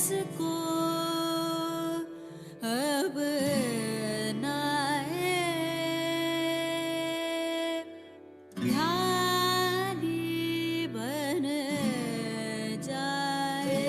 जिसको अब नाए ध्यानी बन जाए।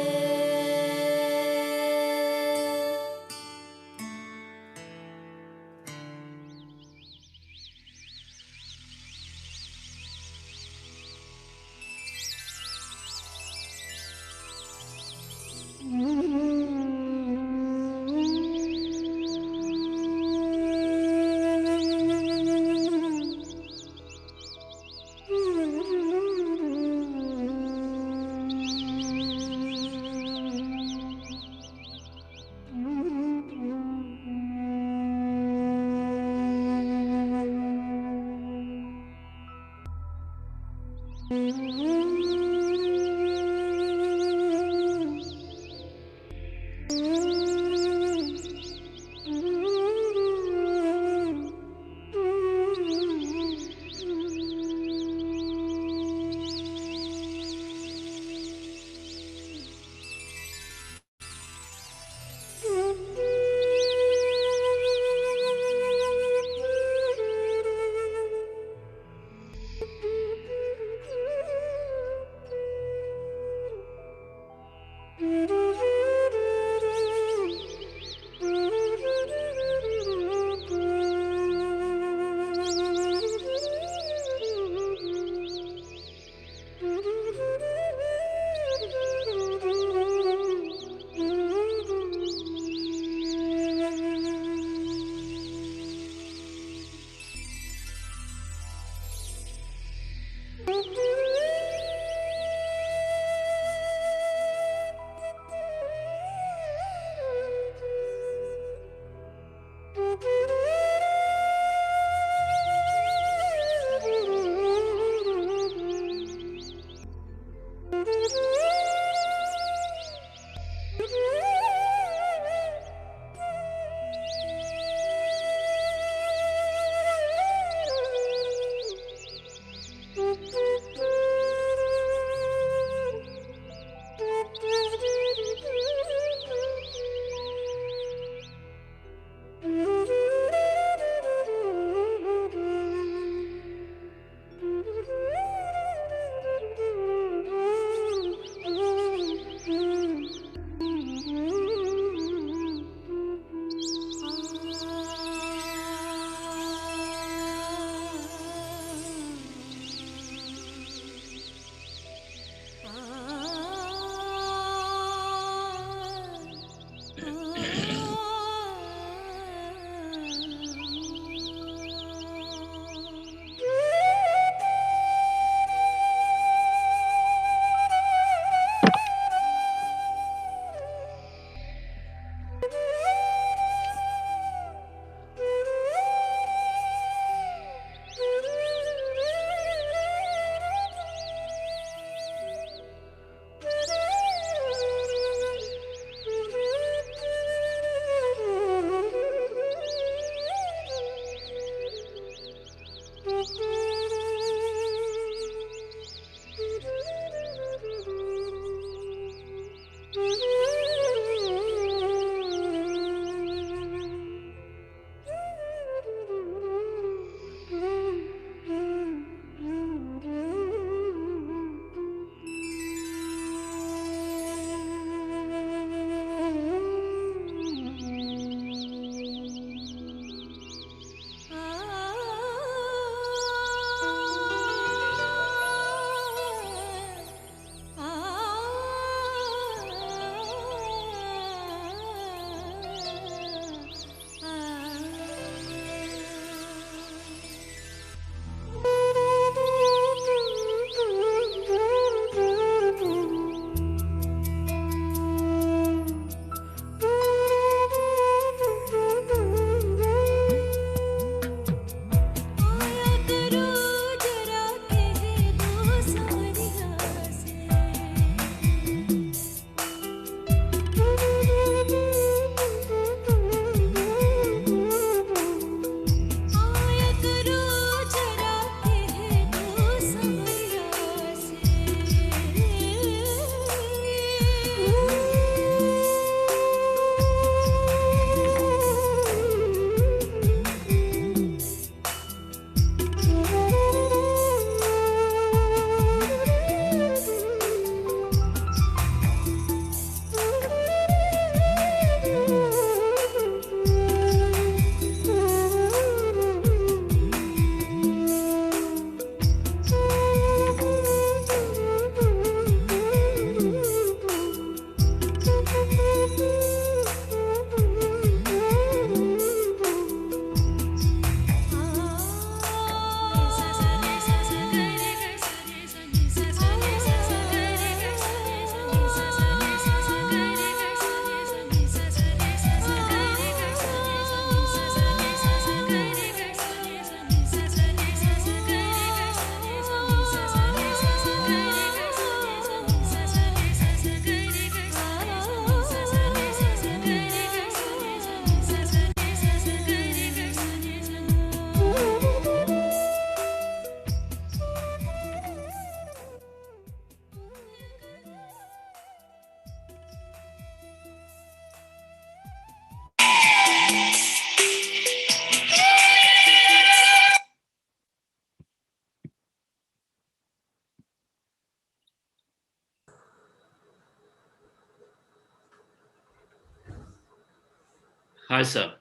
Hi, sir.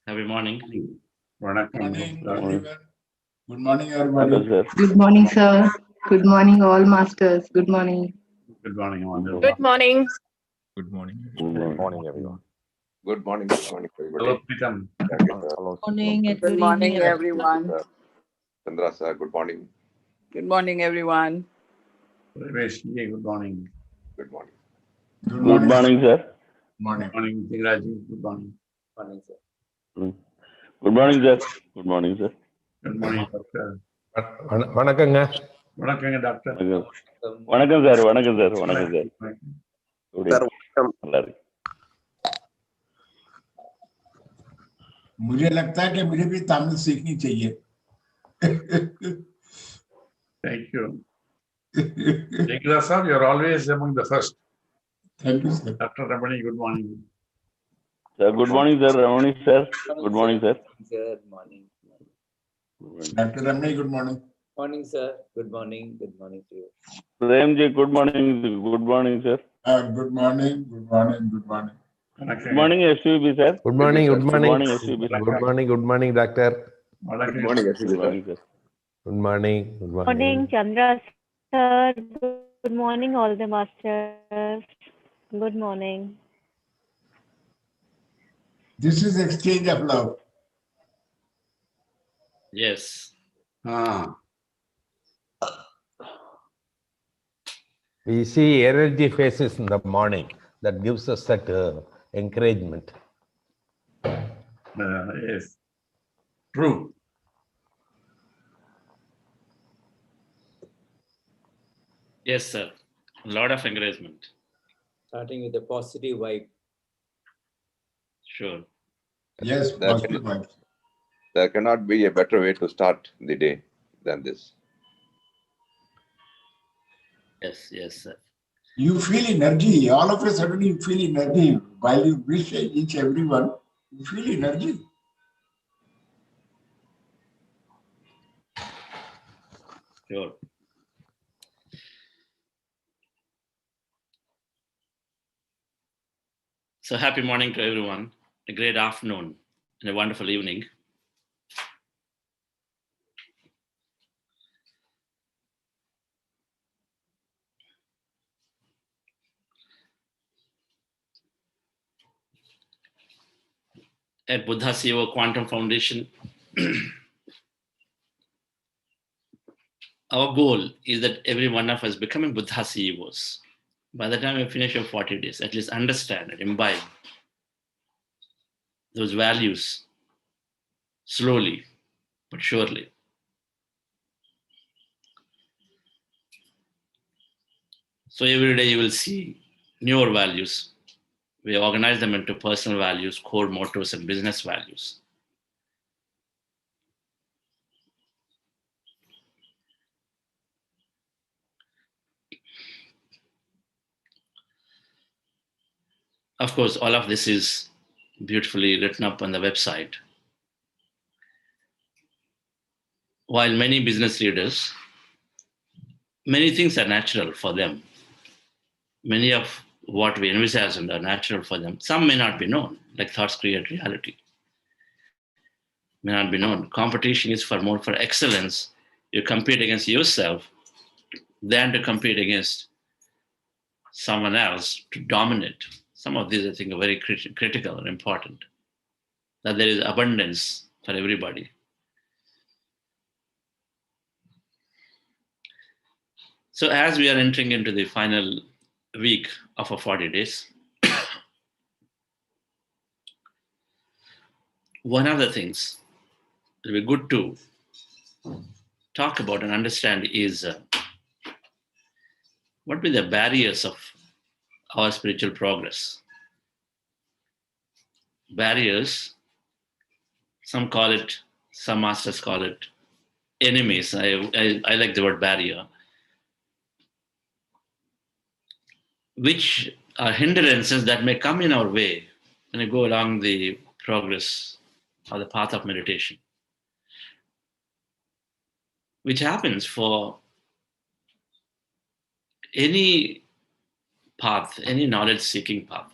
Happy morning. Good morning, everybody. Hello, sir. Good morning, sir. Good morning, all masters. Good morning. Good morning, Amanda. Good morning. Good morning. Good Morning, everyone. Good morning, everybody. Hello, Pritam. Hello. Morning and Good morning, everyone. Chandra sir, good morning. Good morning, everyone. Ramesh, good morning. Good morning. Good morning, sir. Morning. Morning, Tigraji. Good morning. Morning, sir. Good morning, sir. Good morning, sir. Good morning, doctor. வணக்கங்க. வணக்கங்க, doctor. வணக்கம் sir. வணக்கம் sir. வணக்கம் sir. Good Sir, evening. நல்லா இருக்கு. मुझे लगता है कि मुझे भी तमिल सीखनी चाहिए. Thank you. Niklas sir, you're always among the first. Thank you, sir. Dr. Ramani, good morning. Sir, good morning, sir. Ramani, sir. Good morning, sir. Good morning. Dr. Ramani, good morning. Morning, sir. Good morning. Good morning to you. Premji, good morning. Good morning, sir. Good morning. Good morning. Good morning. Good morning, SUB, sir. Good morning. Good Good morning. morning, SUB. Good morning. Good morning, doctor. Good morning, Good morning, sir. Good morning. Good morning. Morning, Chandra sir. Good morning, all the masters. Good morning. This is exchange of love. Yes. We see energy faces in the morning. That gives us that encouragement. Yes. True. Yes, sir. A lot of encouragement. Starting with a positive vibe. Sure. Yes, positive vibes. There cannot be a better way to start the day than this. Yes, yes, sir. You feel energy. All of a sudden, you feel energy. While you wish each everyone, you feel energy. Sure. So happy morning to everyone. A great afternoon and a wonderful evening. At Buddha CEO Quantum Foundation, our goal is that every one of us becoming Buddha CEOs. By the time we finish our 40 days, at least understand and imbibe those values slowly but surely. So every day you will see newer values. We organize them into personal values, core mottos, and business values. Of course, all of this is beautifully written up on the website. While many business leaders, many things are natural for them. Many of what we envisage are natural for them. Some may not be known, like thoughts create reality. May not be known. Competition is for more for excellence. You compete against yourself than to compete against someone else to dominate. Some of these, I think, are very critical and important. That there is abundance for everybody. So, as we are entering into the final week of our 40 days, one of the things that will be good to talk about and understand is what will be the barriers of our spiritual progress. Barriers, some call it, some masters call it enemies. I like the word barrier, which are hindrances that may come in our way when we go along the progress or the path of meditation, which happens for any path, any knowledge seeking path.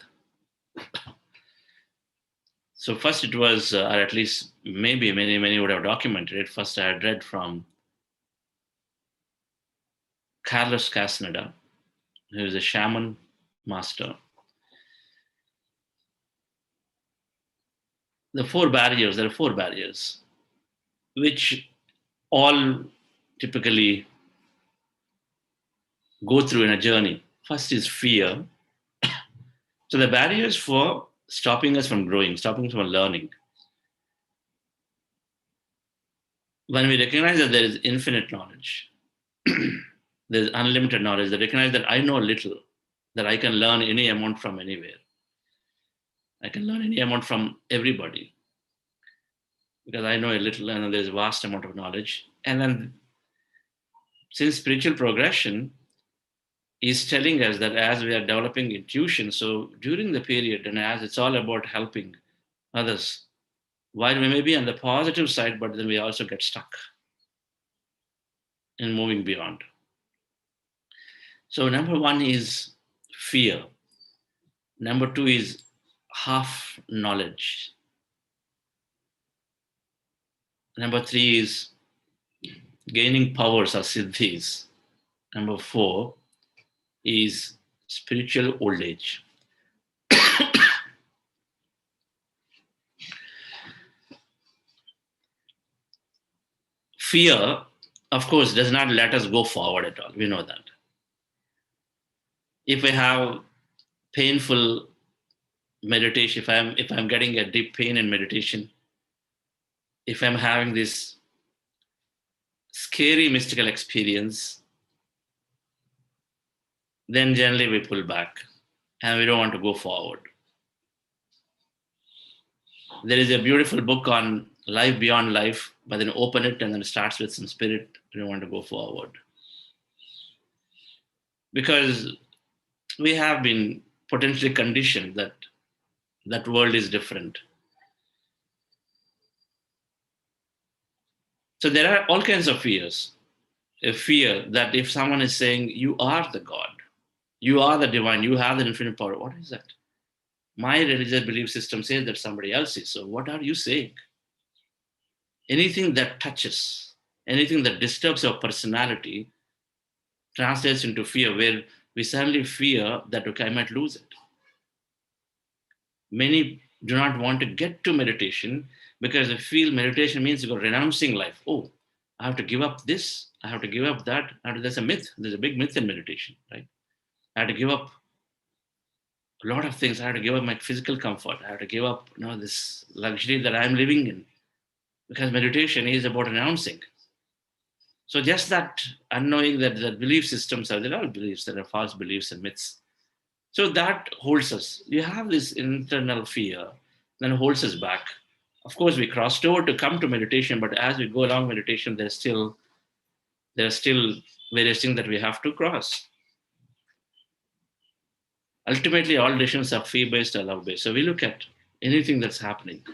So first it was, or at least maybe many would have documented it. First I had read from Carlos Castaneda, who is a shaman master. There are four barriers, which all typically go through in a journey. First is fear. So the barriers for stopping us from growing, stopping us from learning. When we recognize that there is infinite knowledge, there's unlimited knowledge, that recognize that I know little, that I can learn any amount from anywhere. I can learn any amount from everybody because I know a little and there's a vast amount of knowledge. And then since spiritual progression is telling us that as we are developing intuition, so during the period and as it's all about helping others, while we may be on the positive side, but then we also get stuck in moving beyond. So number one is fear. Number two is half knowledge. Number three is gaining powers or siddhis. Number four is spiritual old age. Fear, of course, does not let us go forward at all. We know that. If I have painful meditation, if I'm getting a deep pain in meditation, if I'm having this scary mystical experience, then generally we pull back and we don't want to go forward. There is a beautiful book on life beyond life, but then open it and then it starts with some spirit. We don't want to go forward. Because we have been potentially conditioned that that world is different. So there are all kinds of fears. A fear that if someone is saying, you are the God, you are the divine, you have the infinite power, what is that? My religious belief system says that somebody else is. So what are you saying? Anything that touches, anything that disturbs our personality translates into fear, where we suddenly fear that, okay, I might lose it. Many do not want to get to meditation because they feel meditation means you're renouncing life. Oh, I have to give up this, I have to give up that. There's a myth, there's a big myth in meditation, right? I have to give up a lot of things. I have to give up my physical comfort. I have to give up, this luxury that I'm living in, because meditation is about renouncing. So just that unknowing that the belief systems there are beliefs, there are false beliefs and myths. So that holds us. You have this internal fear that holds us back. Of course, we crossed over to come to meditation, but as we go along meditation, there are still various things that we have to cross. Ultimately, all decisions are fear-based or love-based. So we look at anything that's happening.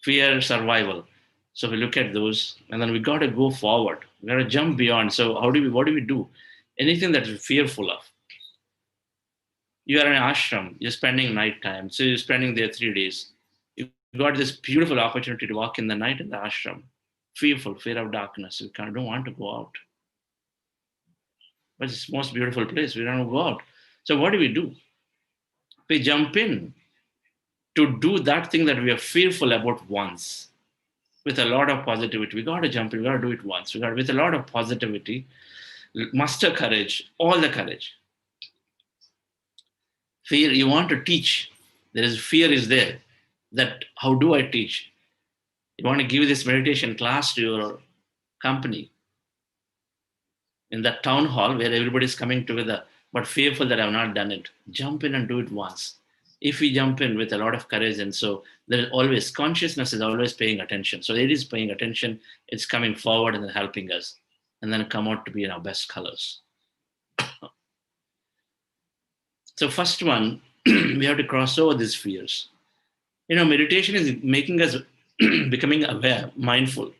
Fear, survival. So we look at those, and then we got to go forward. We got to jump beyond. So what do we do? Anything that you're fearful of. You are in an ashram, you're spending night time. So you're spending there 3 days. You got this beautiful opportunity to walk in the night in the ashram. Fearful, fear of darkness. You don't want to go out. But it's the most beautiful place. We don't want to go out. So what do? We jump in to do that thing that we are fearful about once. With a lot of positivity. We got to jump in, we got to do it once. With a lot of positivity, muster courage, all the courage. Fear, you want to teach. Fear is there. That how do I teach? You want to give this meditation class to your company in that town hall where everybody's coming together, but fearful that I've not done it. Jump in and do it once. If we jump in with a lot of courage, and so there is always, consciousness is always paying attention. So it is paying attention, it's coming forward and then helping us, and then come out to be in our best colors. So first one, we have to cross over these fears. Meditation is making us becoming aware, mindful,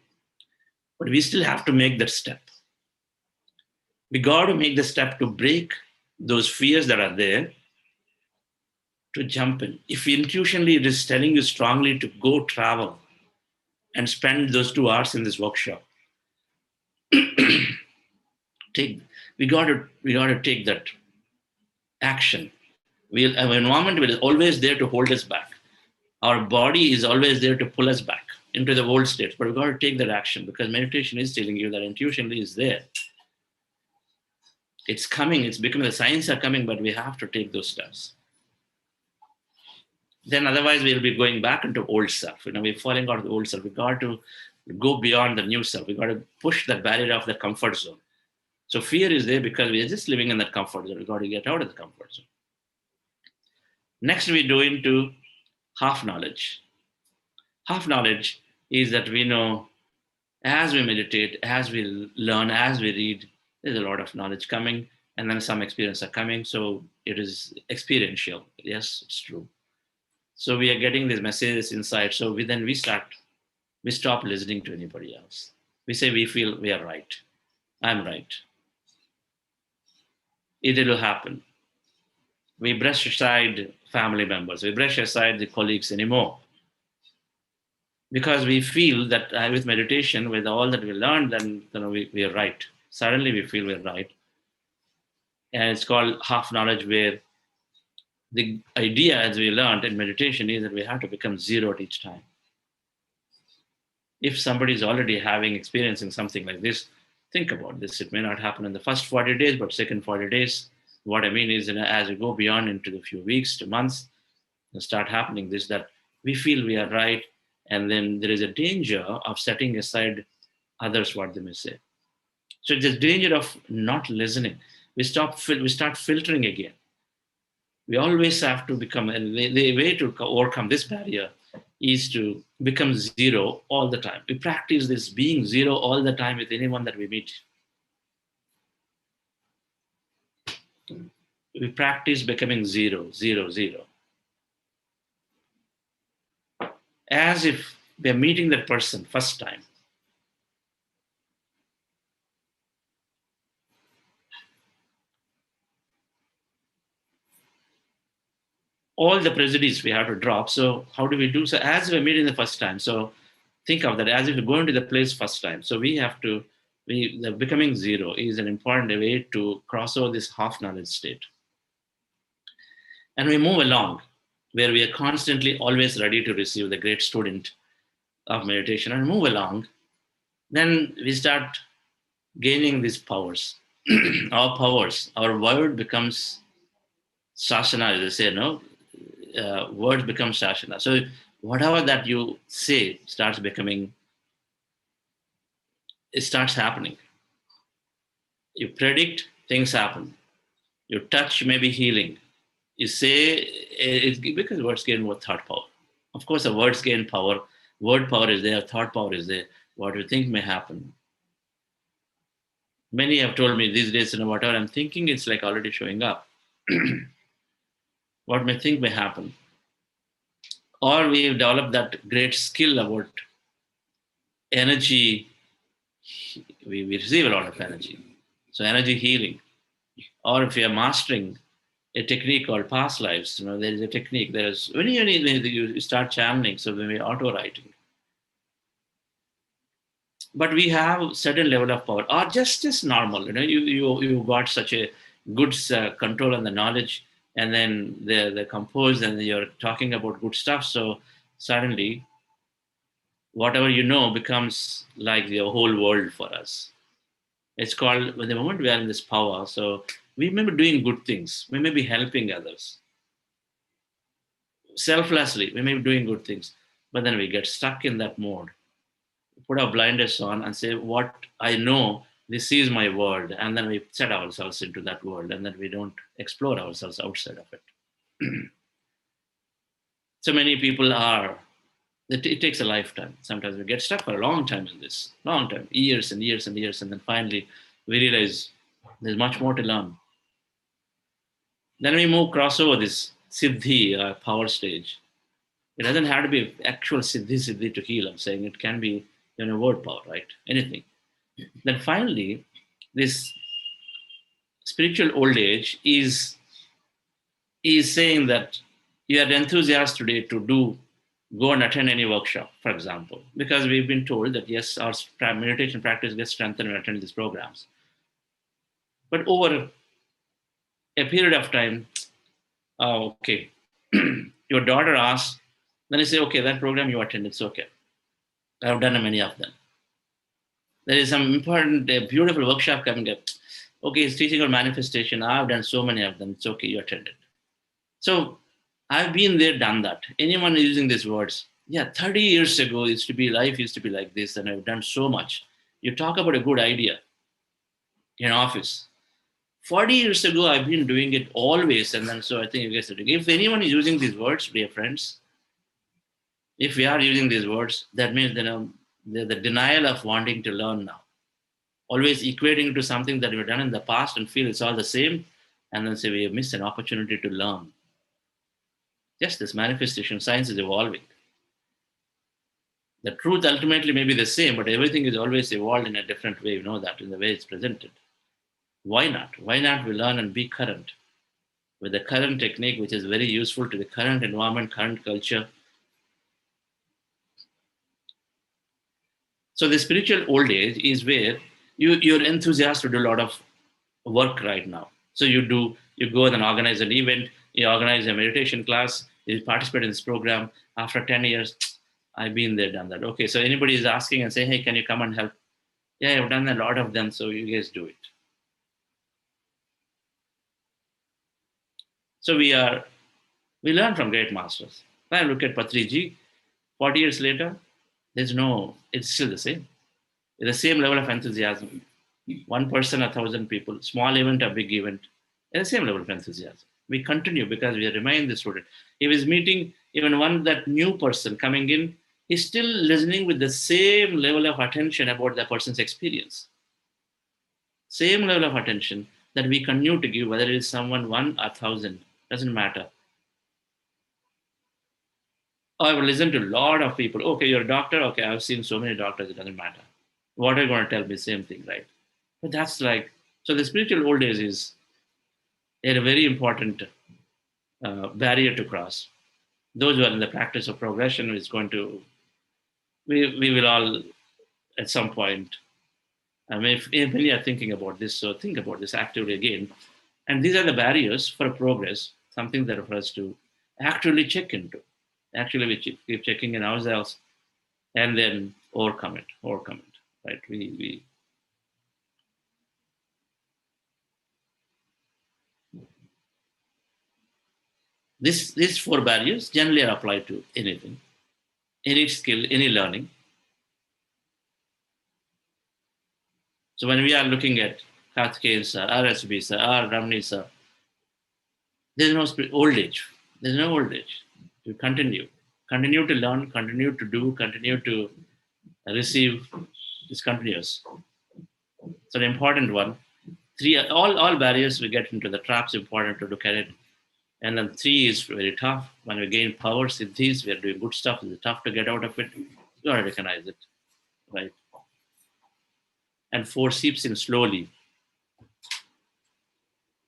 but we still have to make that step. We got to make the step to break those fears that are there, to jump in. If intuitionally it is telling you strongly to go travel and spend those 2 hours in this workshop, we got to take that action. Our environment is always there to hold us back. Our body is always there to pull us back into the old states, but we've got to take that action because meditation is telling you that intuitionally is there. It's coming, it's becoming, the signs are coming, but we have to take those steps. Then otherwise we'll be going back into old self. We're falling out of the old self. We've got to go beyond the new self. We've got to push the barrier of the comfort zone. So fear is there because we are just living in that comfort zone. We've got to get out of the comfort zone. Next, we go into half knowledge. Half knowledge is that we know as we meditate, as we learn, as we read, there's a lot of knowledge coming, and then some experience are coming. So it is experiential. Yes, it's true. So we are getting these messages inside. So we stop listening to anybody else. We say we feel we are right. I'm right. It will happen. We brush aside family members. We brush aside the colleagues anymore. Because we feel that with meditation, with all that we learned, then we are right. Suddenly we feel we're right. And it's called half knowledge, where the idea, as we learned in meditation, is that we have to become zero at each time. If somebody is already experiencing something like this, think about this. It may not happen in the first 40 days, but second 40 days. What I mean is, as we go beyond into the few weeks to months, it'll start happening this, that we feel we are right. And then there is a danger of setting aside others, what they may say. So there's a danger of not listening. We start filtering again. We always have to become, and the way to overcome this barrier is to become zero all the time. We practice this being zero all the time with anyone that we meet. We practice becoming zero, zero, zero. As if we're meeting that person first time. All the prejudice we have to drop. So how do we do so? As we're meeting the first time. So think of that as if you're going to the place first time. So the becoming zero is an important way to cross over this half knowledge state. And we move along where we are constantly always ready to receive the great student of meditation and move along. Then we start gaining these powers. Our word becomes sasana, as they say, no? Words become shashana. So whatever that you say starts happening. You predict, things happen. You touch, maybe healing. You say, because words gain thought power. Of course, the words gain power. Word power is there, thought power is there. What you think may happen. Many have told me these days, whatever I'm thinking, it's like already showing up. What may think may happen. Or we've developed that great skill about energy. We receive a lot of energy. So energy healing. Or if you're mastering a technique called past lives, there is a technique. When you start channeling, so when we're auto-writing. But we have certain level of power, or just normal. You got such a good control on the knowledge, and then they're composed, and you're talking about good stuff. So suddenly, whatever you know becomes like the whole world for us. It's called, when the moment we are in this power, so we may be doing good things. We may be helping others. Selflessly, we may be doing good things. But then we get stuck in that mode. Put our blinders on and say, what I know, this is my world. And then we set ourselves into that world, and then we don't explore ourselves outside of it. So many people it takes a lifetime. Sometimes we get stuck for a long time in this, long time, years and years and years. And then finally we realize there's much more to learn. Then we cross over this siddhi power stage. It doesn't have to be actual siddhi to heal. I'm saying it can be word power, right? Anything. Then finally, this spiritual old age is saying that you are enthusiastic today to go and attend any workshop, for example, because we've been told that yes, our meditation practice gets strengthened when we attend these programs. But over a period of time, okay, your daughter asks, then you say, okay, that program you attend, it's okay. I've done many of them. There is some important, beautiful workshop coming up. Okay, it's teaching on manifestation. I've done so many of them. It's okay, you attended. So I've been there, done that. Anyone using these words, yeah, 30 years ago, life used to be like this, and I've done so much. You talk about a good idea in office. 40 years ago, I've been doing it always, and then so I think you guys are doing. If anyone is using these words, dear friends, if we are using these words, that means the denial of wanting to learn now. Always equating it to something that we've done in the past and feel it's all the same, and then say we have missed an opportunity to learn. Yes, this manifestation science is evolving. The truth ultimately may be the same, but everything is always evolved in a different way. You know that in the way it's presented. Why not? Why not we learn and be current with the current technique, which is very useful to the current environment, current culture. So the spiritual old age is where you're enthusiastic to do a lot of work right now. So you go and organize an event, you organize a meditation class, you participate in this program. After 10 years, I've been there, done that. Okay, so anybody is asking and saying, hey, can you come and help? Yeah, I've done a lot of them, so you guys do it. So we learn from great masters. When I look at Patriji, 40 years later, it's still the same. It's the same level of enthusiasm. One person, 1,000 people, small event, a big event, at the same level of enthusiasm. We continue because we remain the student. If he's meeting even that new person coming in, he's still listening with the same level of attention about that person's experience. Same level of attention that we continue to give, whether it is someone 1 or 1,000, doesn't matter. I've listened to a lot of people. Okay, you're a doctor. Okay, I've seen so many doctors, it doesn't matter. What are you going to tell me? Same thing, right? But that's like, so the spiritual old age is a very important barrier to cross. Those who are in the practice of progression is going to, we will all at some point, I mean, if many are thinking about this, so think about this actively again. And these are the barriers for progress, something that for us to actually check into. Actually, we keep checking in ourselves and then overcome it, right? These 4 barriers generally are applied to anything, any skill, any learning. So when we are looking at Karthikeyan sir, RSB sir, Ramani sir, there's no old age. There's no old age. You continue to learn, continue to do, continue to receive. It's continuous. So the important one, 3, all barriers we get into the traps, important to look at it. And then 3 is very tough. When we gain power, siddhis, we are doing good stuff. It's tough to get out of it. You gotta recognize it, right? And 4 seeps in slowly.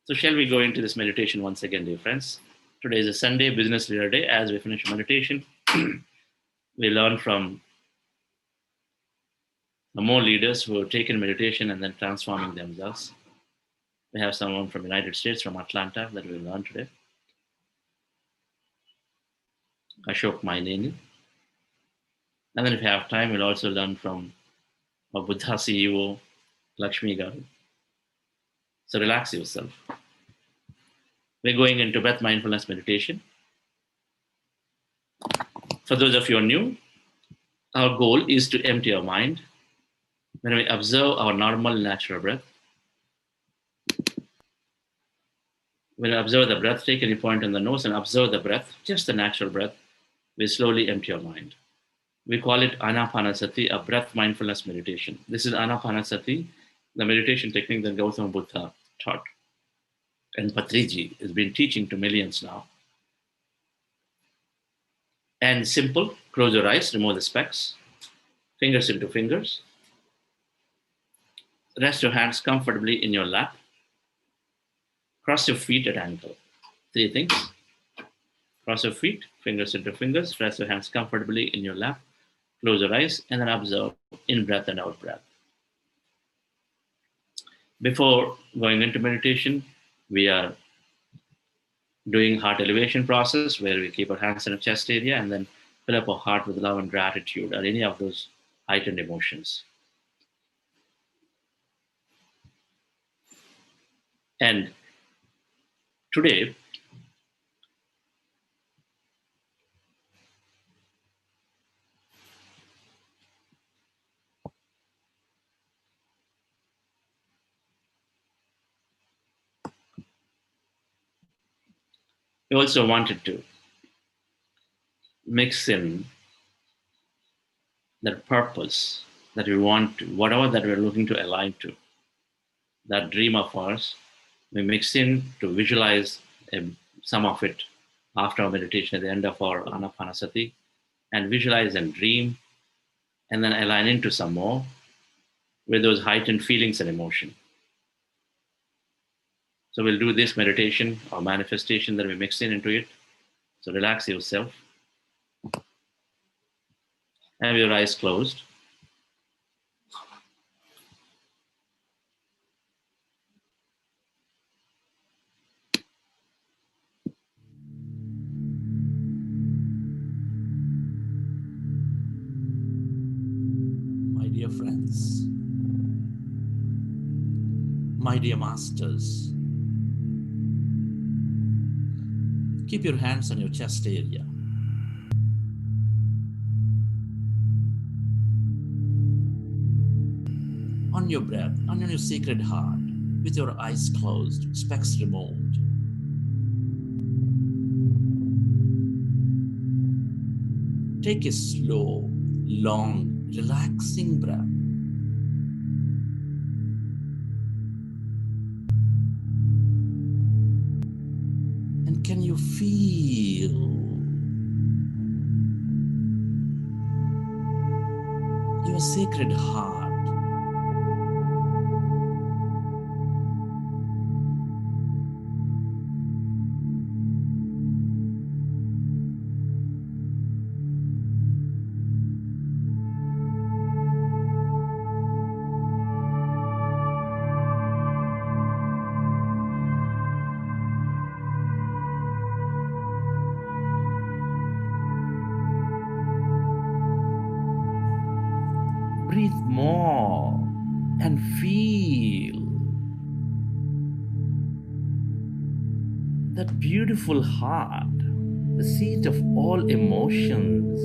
So shall we go into this meditation once again, dear friends? Today is a Sunday, business leader day. As we finish meditation, we learn from the more leaders who have taken meditation and then transforming themselves. We have someone from the United States, from Atlanta, that we'll learn today. Ashok Maineni. And then if we have time, we'll also learn from our Buddha CEO, Lakshmi Garu. So relax yourself. We're going into breath mindfulness meditation. For those of you who are new, our goal is to empty our mind. When we observe our normal natural breath, when we observe the breath, take any point on the nose and observe the breath, just the natural breath, we slowly empty our mind. We call it Anapanasati, a breath mindfulness meditation. This is Anapanasati, the meditation technique that Gautama Buddha taught. And Patriji has been teaching to millions now. And simple, close your eyes, remove the specs, fingers into fingers. Rest your hands comfortably in your lap. Cross your feet at ankle. 3 things. Cross your feet, fingers into fingers, rest your hands comfortably in your lap, close your eyes, and then observe in breath and out breath. Before going into meditation, we are doing heart elevation process where we keep our hands in the chest area and then fill up our heart with love and gratitude or any of those heightened emotions. And today, we also wanted to mix in that purpose that we want to, whatever that we're looking to align to, that dream of ours, we mix in to visualize some of it after our meditation at the end of our anapanasati, and visualize and dream, and then align into some more with those heightened feelings and emotion. So we'll do this meditation or manifestation that we mix in into it. So relax yourself. Have your eyes closed. My dear friends, my dear masters, keep your hands on your chest area. On your breath, on your sacred heart, with your eyes closed, specs removed. Take a slow, long, relaxing breath. And can you feel your sacred heart? Breathe more and feel that beautiful heart, the seat of all emotions.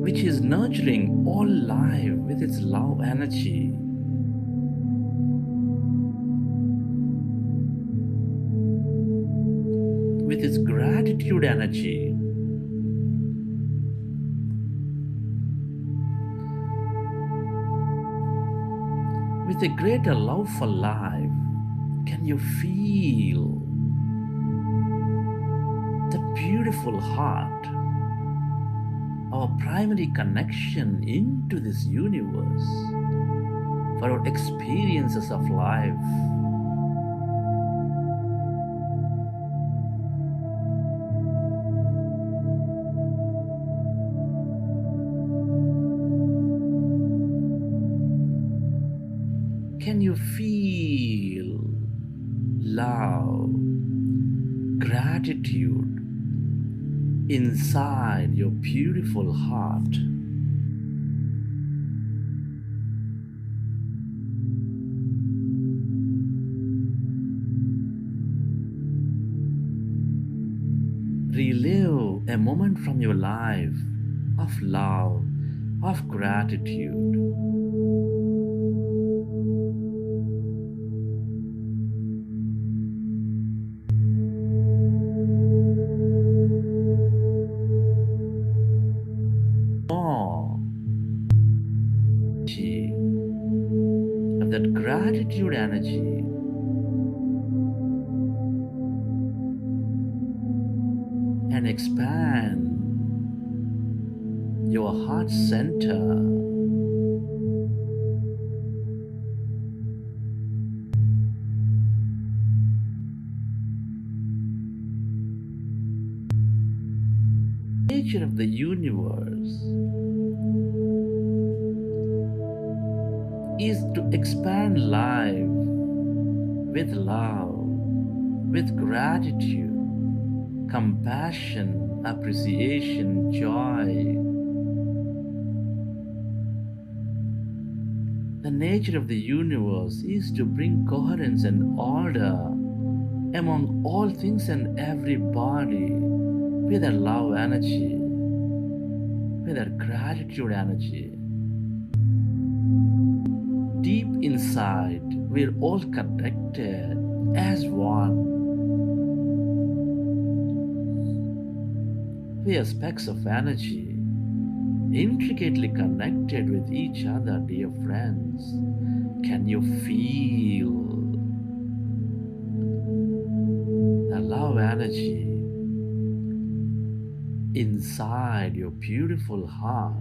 Which is nurturing all life with its love energy. With its gratitude energy. With a greater love for life, can you feel that beautiful heart, our primary connection into this universe for our experiences of life? Can you feel love, gratitude inside your beautiful heart? Relive a moment from your life of love, of gratitude. More of that gratitude energy and expand your heart center. Nature of the universe is to expand life with love, with gratitude, compassion, appreciation, joy. The nature of the universe is to bring coherence and order among all things and everybody with a love energy, with a gratitude energy. Deep inside, we're all connected as one. We are specks of energy, intricately connected with each other, dear friends. Can you feel the love energy inside your beautiful heart?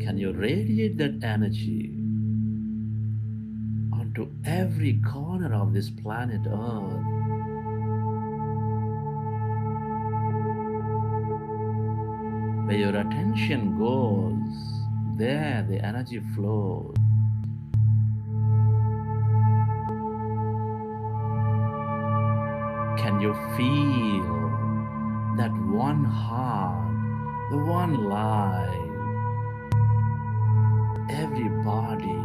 Can you radiate that energy onto every corner of this planet Earth? Where your attention goes, there the energy flows. Can you feel that one heart, the one life, everybody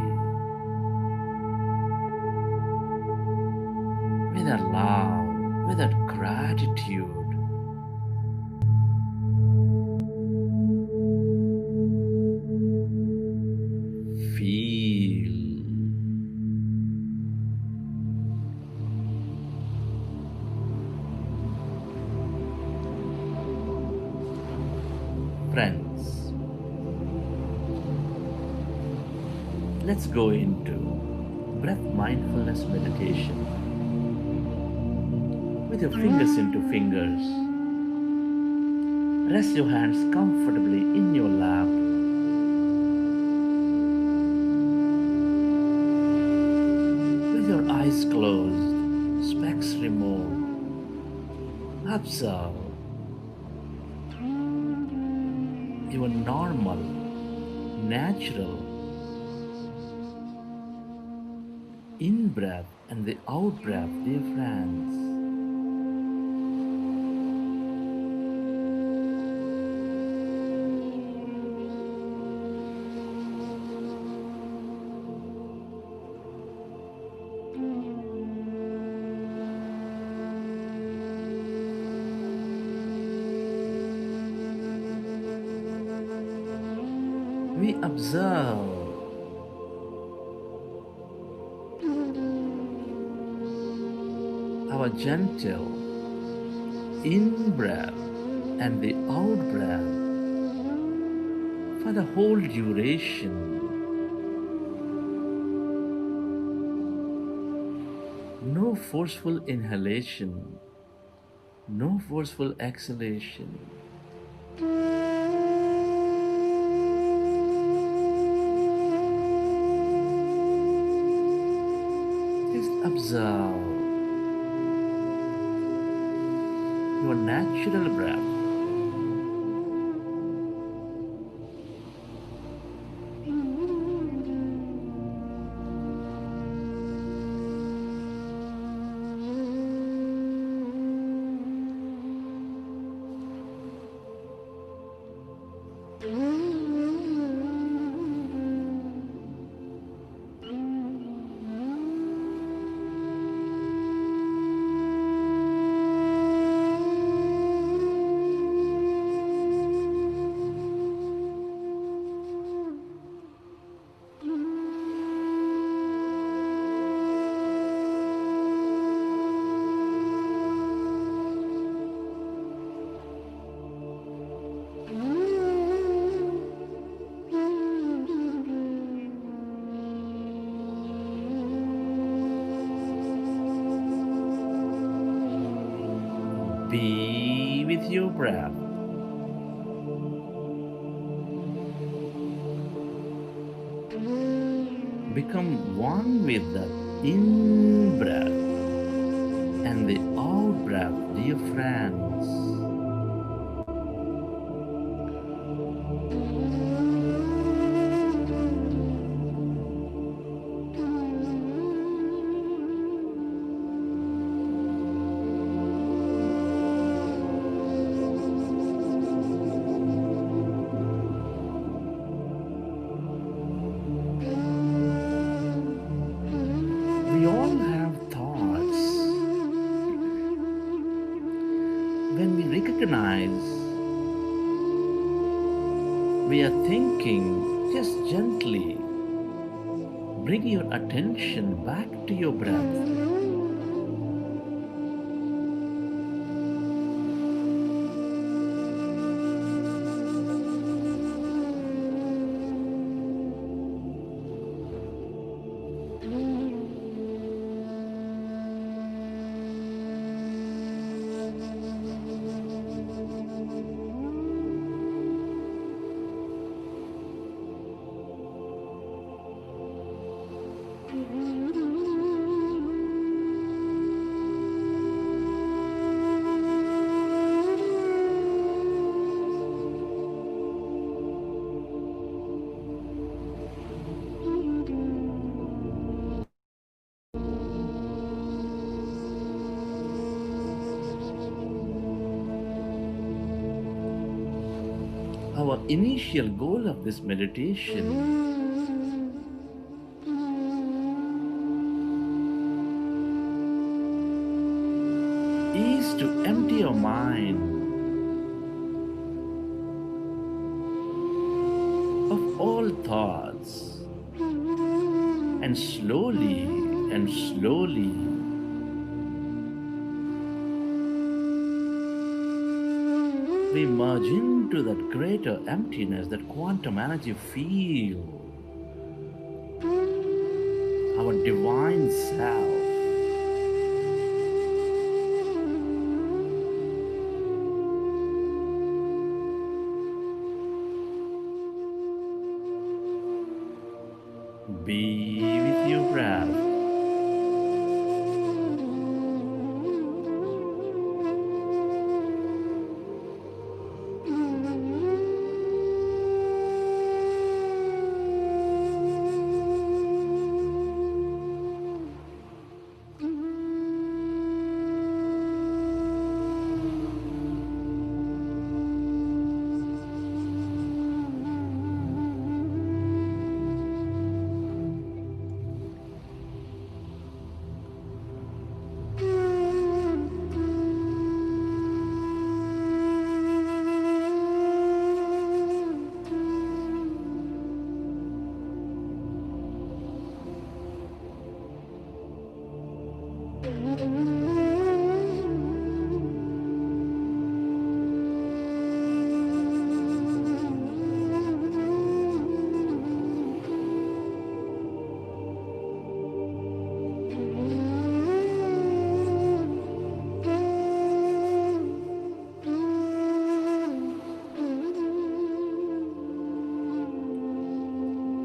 with that love, with that gratitude? Feel. Friends, let's go into breath mindfulness meditation. With your fingers into fingers, rest your hands comfortably in your lap. With your eyes closed, specs removed, observe your normal, natural in-breath and the out-breath, dear friends. We observe our gentle in-breath and the out-breath for the whole duration. No forceful inhalation, no forceful exhalation. Just observe your natural breath. with your breath. Become one with the in breath and the out breath, dear friends. We all have thoughts. When we recognize we are thinking, just gently bring your attention back to your breath. Our initial goal of this meditation is to empty your mind of all thoughts and slowly we merge into that greater emptiness, that quantum energy field, our divine self. Be with your breath.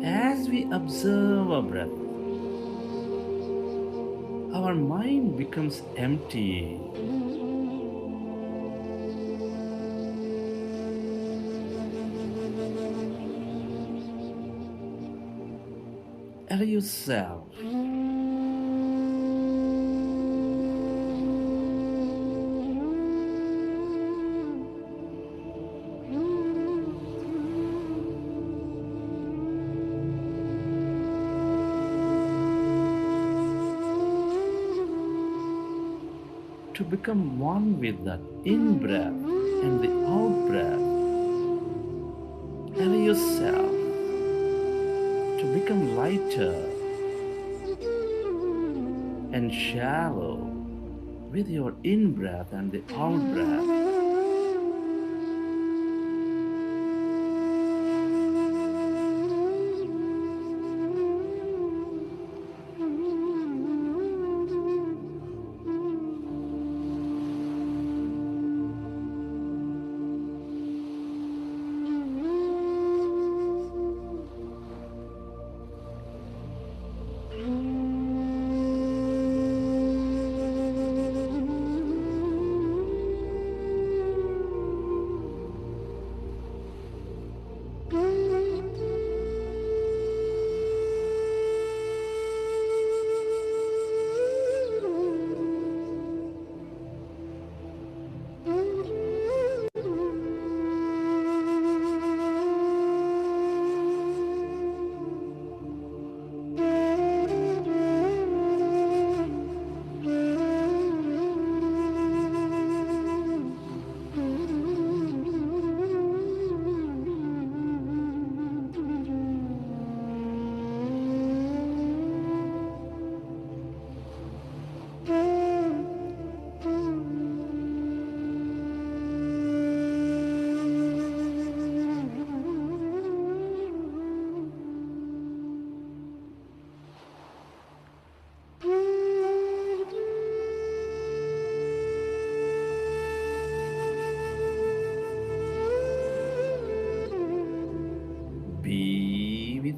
As we observe our breath, our mind becomes empty. Allow yourself to become one with that in breath and the out breath. Allow yourself to become lighter and shallow with your in breath and the out breath.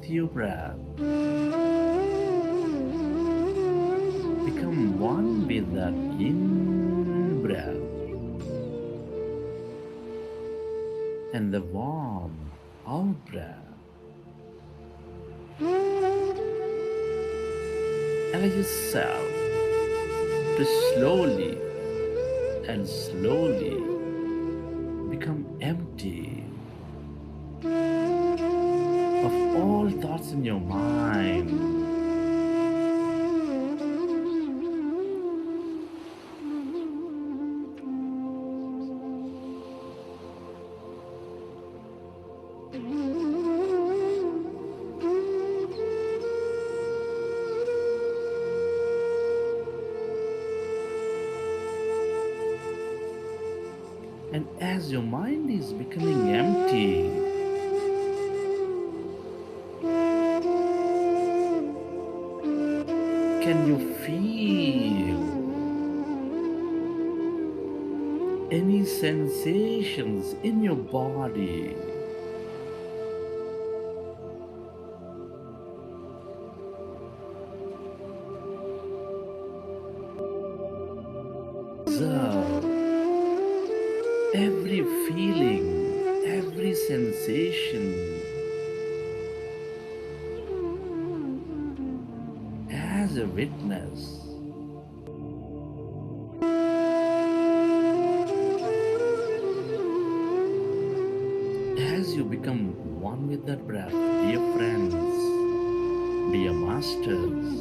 with your breath. Become one with that in breath and the warm out breath. Allow yourself to slowly and slowly become empty of all thoughts in your mind. And as your mind is becoming empty, can you feel any sensations in your body? Observe every feeling, every sensation as a witness. As you become one with that breath, dear friends, dear masters,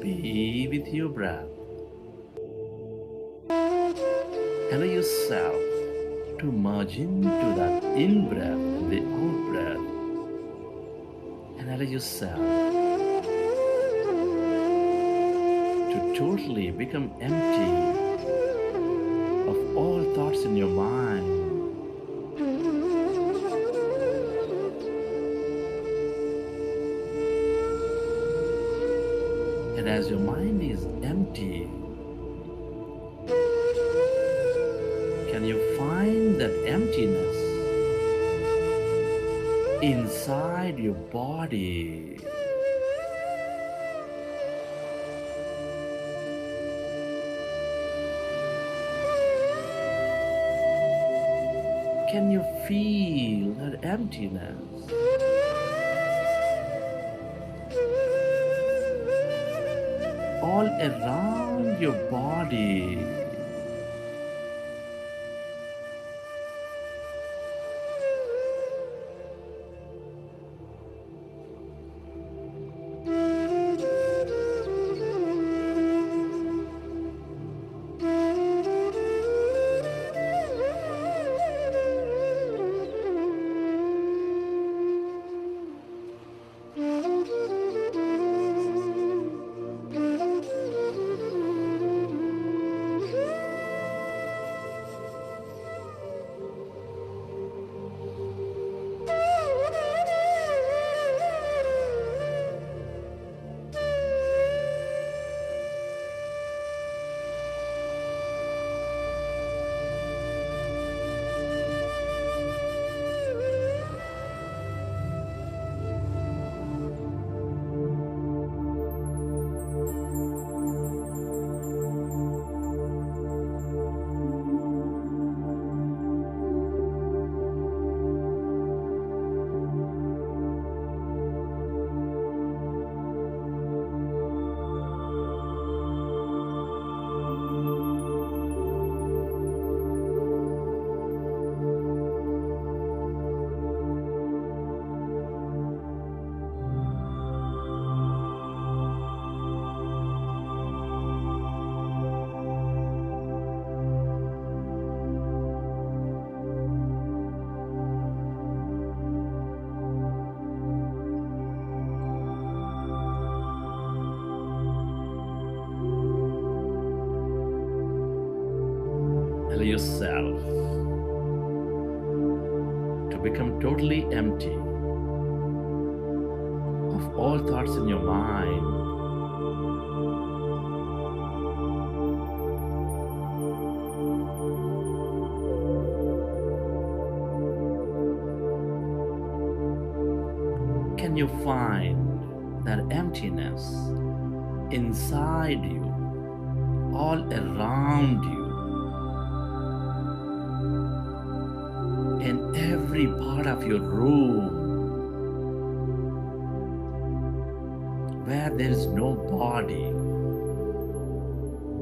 be with your breath. Allow yourself to merge into that in breath and the out breath. And allow yourself to totally become empty of all thoughts in your mind. And as your mind is empty, can you find that emptiness inside your body? Can you feel that emptiness? All around your body. yourself to become totally empty of all thoughts in your mind. Can you find that emptiness inside you, all around you, in every part of your room, where there is no body,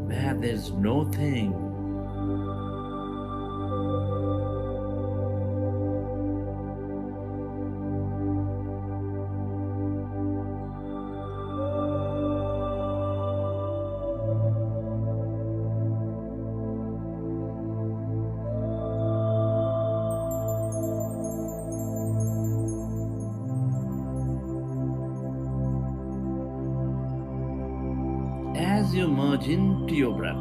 where there is no thing? As you merge into your breath,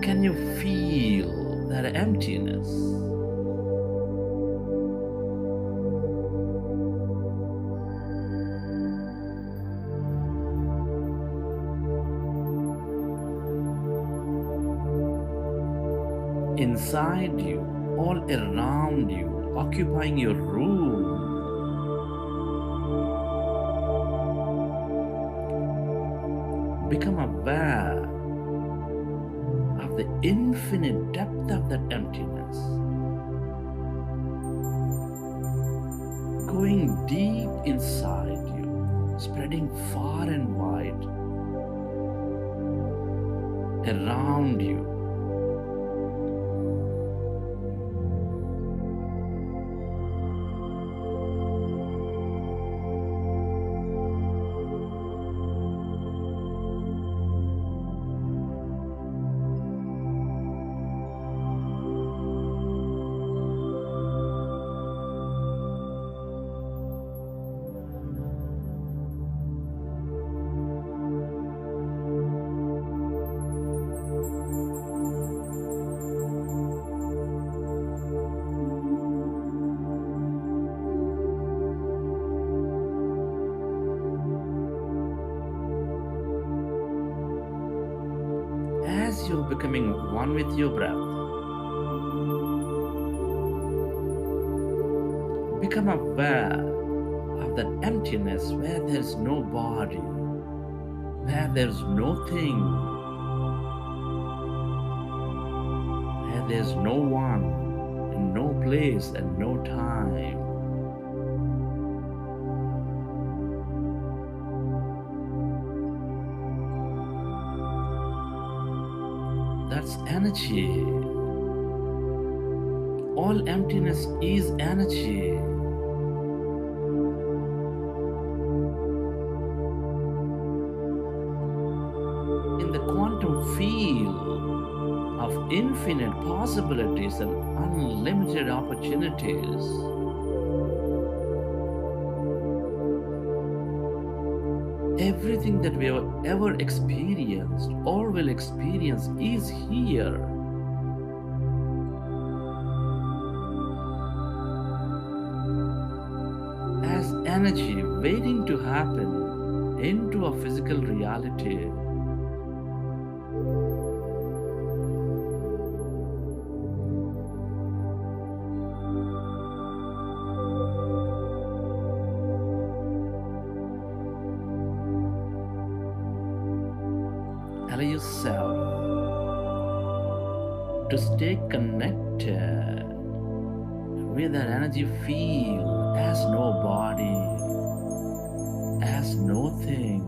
can you feel that emptiness? Inside you, all around you, occupying your room. Become aware of the infinite depth of that emptiness, going deep inside you, spreading far and wide around you. As you're becoming one with your breath, become aware of that emptiness where there's no body, where there's no thing, where there's no one, and no place, and no time. That's energy. All emptiness is energy. In the quantum field of infinite possibilities and unlimited opportunities, everything that we have ever experienced or will experience is here. As energy waiting to happen into a physical reality. Allow yourself to stay connected with that energy field as no body, as no thing.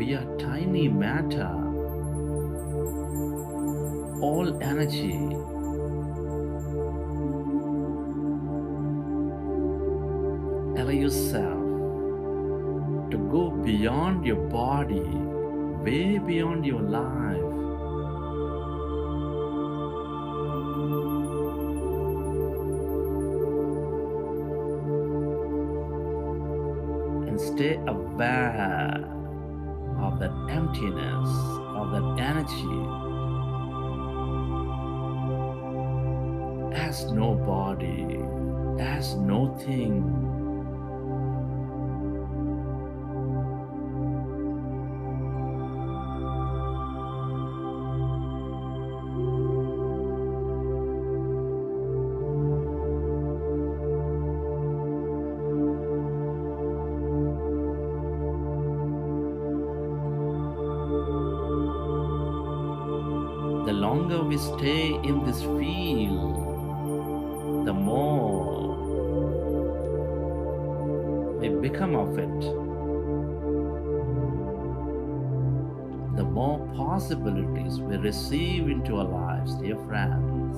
We are tiny matter. All energy. Allow yourself to go beyond your body, way beyond your life. And stay aware of that emptiness, of that energy as no body, as no thing. The longer we stay in this field, the more we become of it, the more possibilities we receive into our lives, dear friends.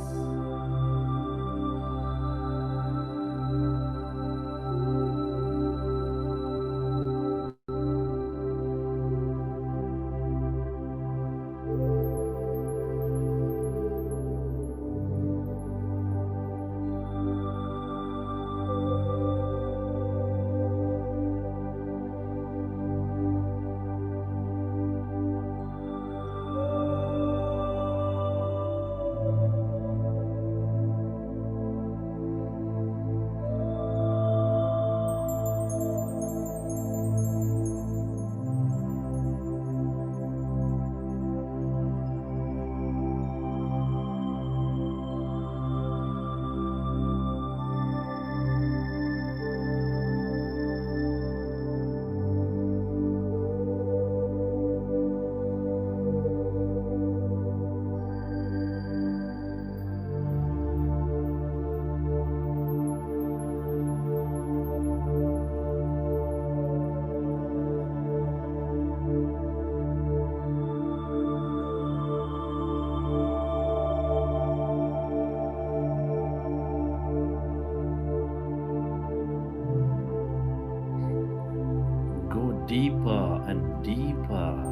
Go deeper and deeper.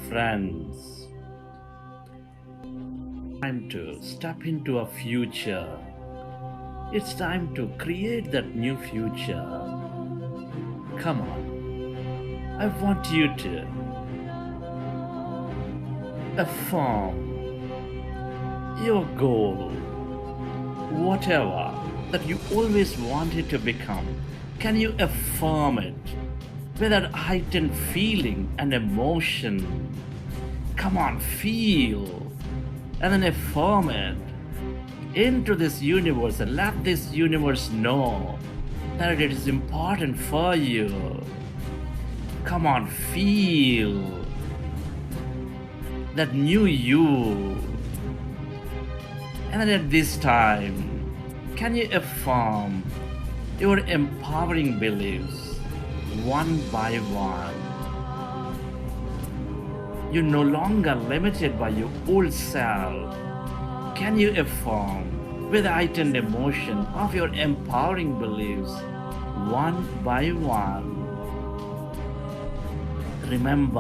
Friends, time to step into a future. It's time to create that new future. Come on, I want you to affirm your goal, whatever that you always wanted to become. Can you affirm it with that heightened feeling and emotion? Come on, feel, and then affirm it into this universe and let this universe know that it is important for you. Come on, feel that new you. And then at this time, can you affirm your empowering beliefs one by one? You're no longer limited by your old self. Can you affirm with heightened emotion of your empowering beliefs one by one? Remember,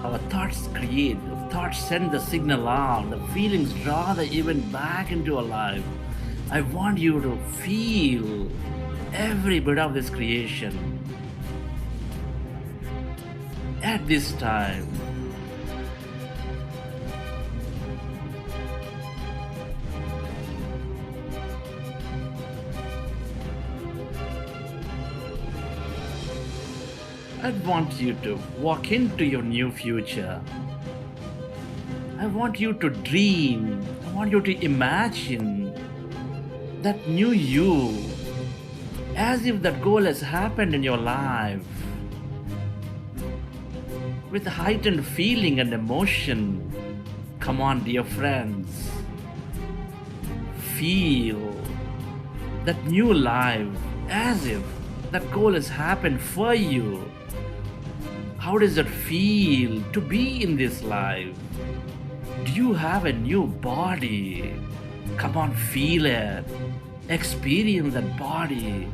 our thoughts create, thoughts send the signal out, the feelings draw the event back into our life. I want you to feel every bit of this creation. At this time, I want you to walk into your new future I want you to dream. I want you to imagine that new you, as if that goal has happened in your life, with heightened feeling and emotion. Come on, dear friends. Feel that new life as if that goal has happened for you. How does it feel to be in this life? Do you have a new body? Come on, feel it. Experience that body.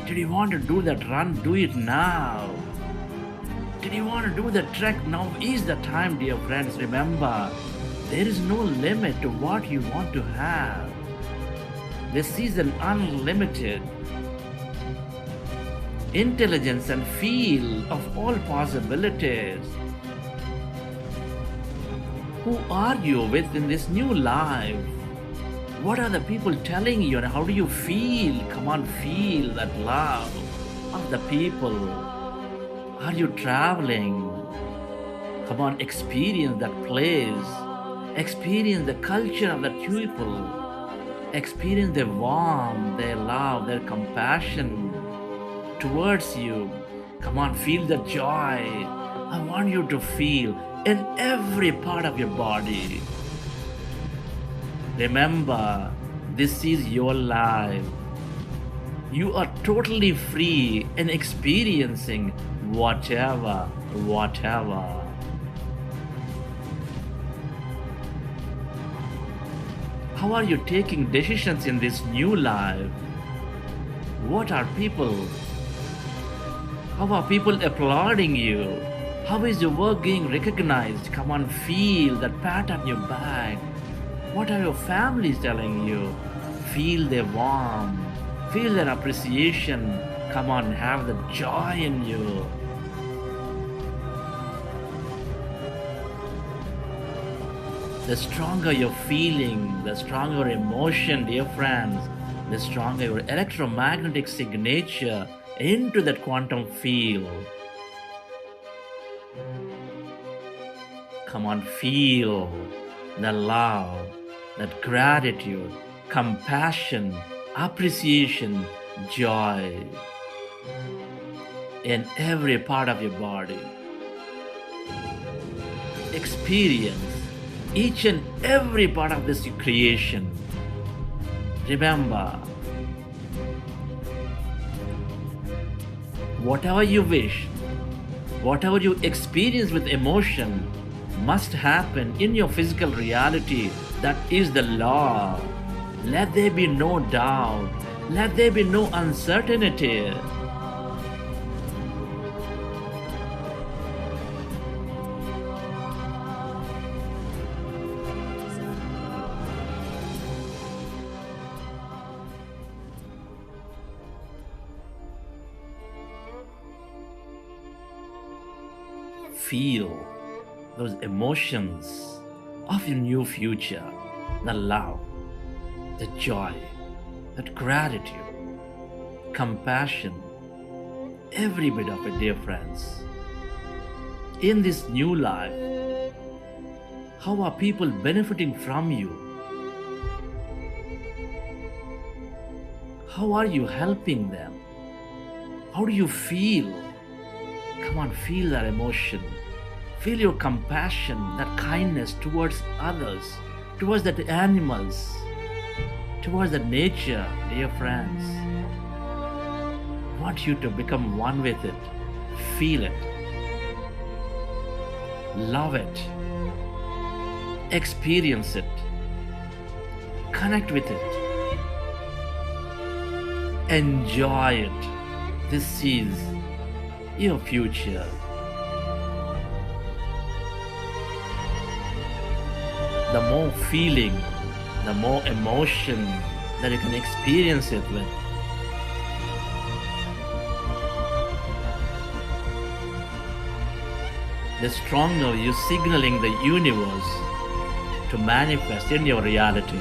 Did you want to do that run? Do it now. Did you want to do the trek? Now is the time, dear friends. Remember, there is no limit to what you want to have. This is an unlimited intelligence and feel of all possibilities. Who are you with in this new life? What are the people telling you and how do you feel? Come on, feel that love of the people. Are you traveling? Come on, experience that place. Experience the culture of the people. Experience their warmth, their love, their compassion towards you. Come on, feel the joy. I want you to feel in every part of your body. Remember, this is your life. You are totally free in experiencing whatever. How are you taking decisions in this new life? What are people? How are people applauding you? How is your work being recognized? Come on, feel that pat on your back. What are your families telling you? Feel their warmth. Feel their appreciation. Come on, have the joy in you. The stronger your feeling, the stronger emotion, dear friends, the stronger your electromagnetic signature into that quantum field. Come on, feel the love, that gratitude, compassion, appreciation, joy in every part of your body. Experience each and every part of this creation. Remember, whatever you wish, whatever you experience with emotion must happen in your physical reality. That is the law. Let there be no doubt. Let there be no uncertainty. Feel those emotions of your new future, the love, the joy, that gratitude, compassion, every bit of it, dear friends. In this new life, how are people benefiting from you? How are you helping them? How do you feel? Come on, feel that emotion. Feel your compassion, that kindness towards others, towards the animals, towards the nature, dear friends. I want you to become one with it. Feel it. Love it. Experience it. Connect with it. Enjoy it. This is your future. The more feeling, the more emotion that you can experience it with, the stronger you're signaling the universe to manifest in your reality.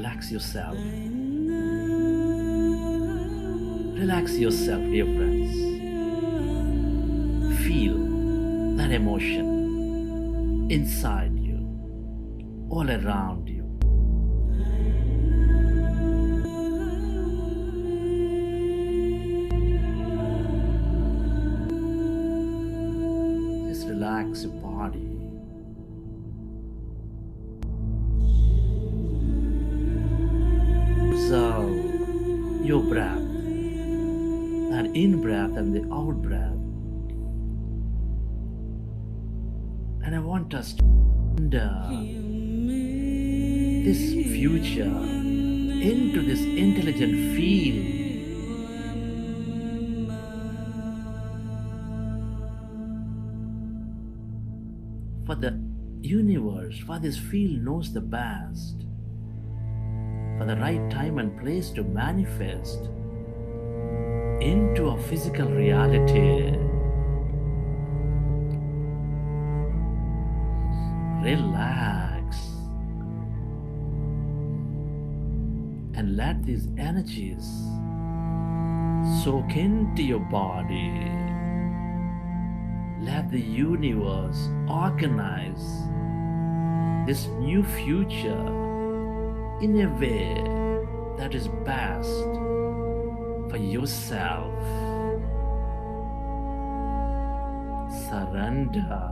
Relax yourself. Relax yourself, dear friends. Feel that emotion inside you, all around you. Just relax your body. Observe your breath, that in breath and the out breath. And I want us to enter this future into this intelligent field. For the universe, for this field knows the best, for the right time and place to manifest into a physical reality. Relax and let these energies soak into your body. Let the universe organize this new future in a way that is best for yourself. Surrender.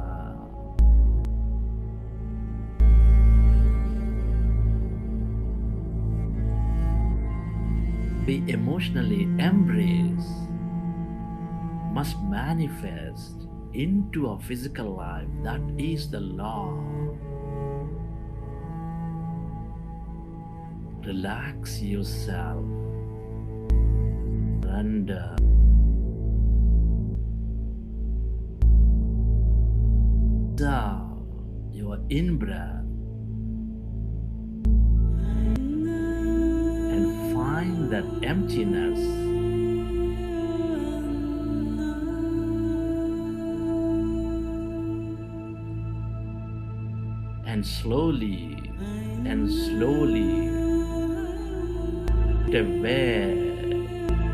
We emotionally embrace must manifest into a physical life. That is the law. Relax yourself. Surrender. Observe your in-breath and find that emptiness. And slowly put away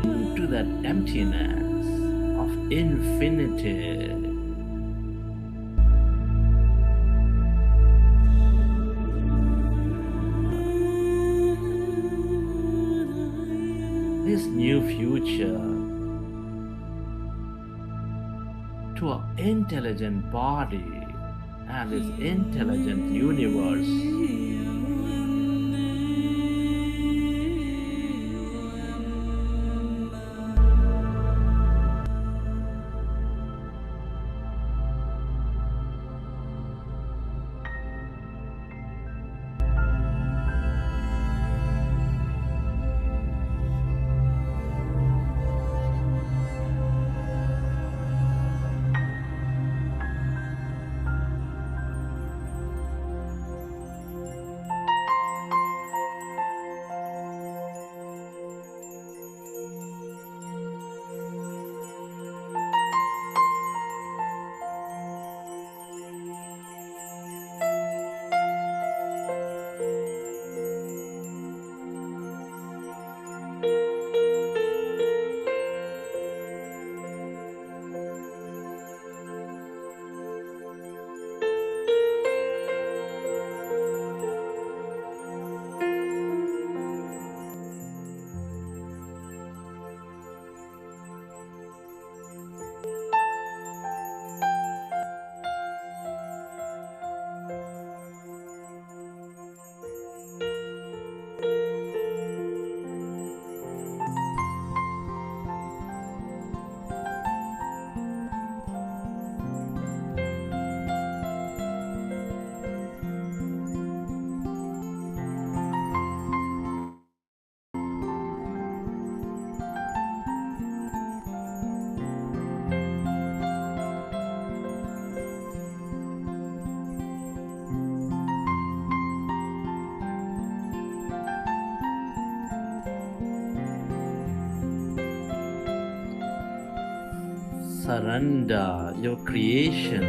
into that emptiness of infinity. This new future to an intelligent body and this intelligent universe. Surrender your creation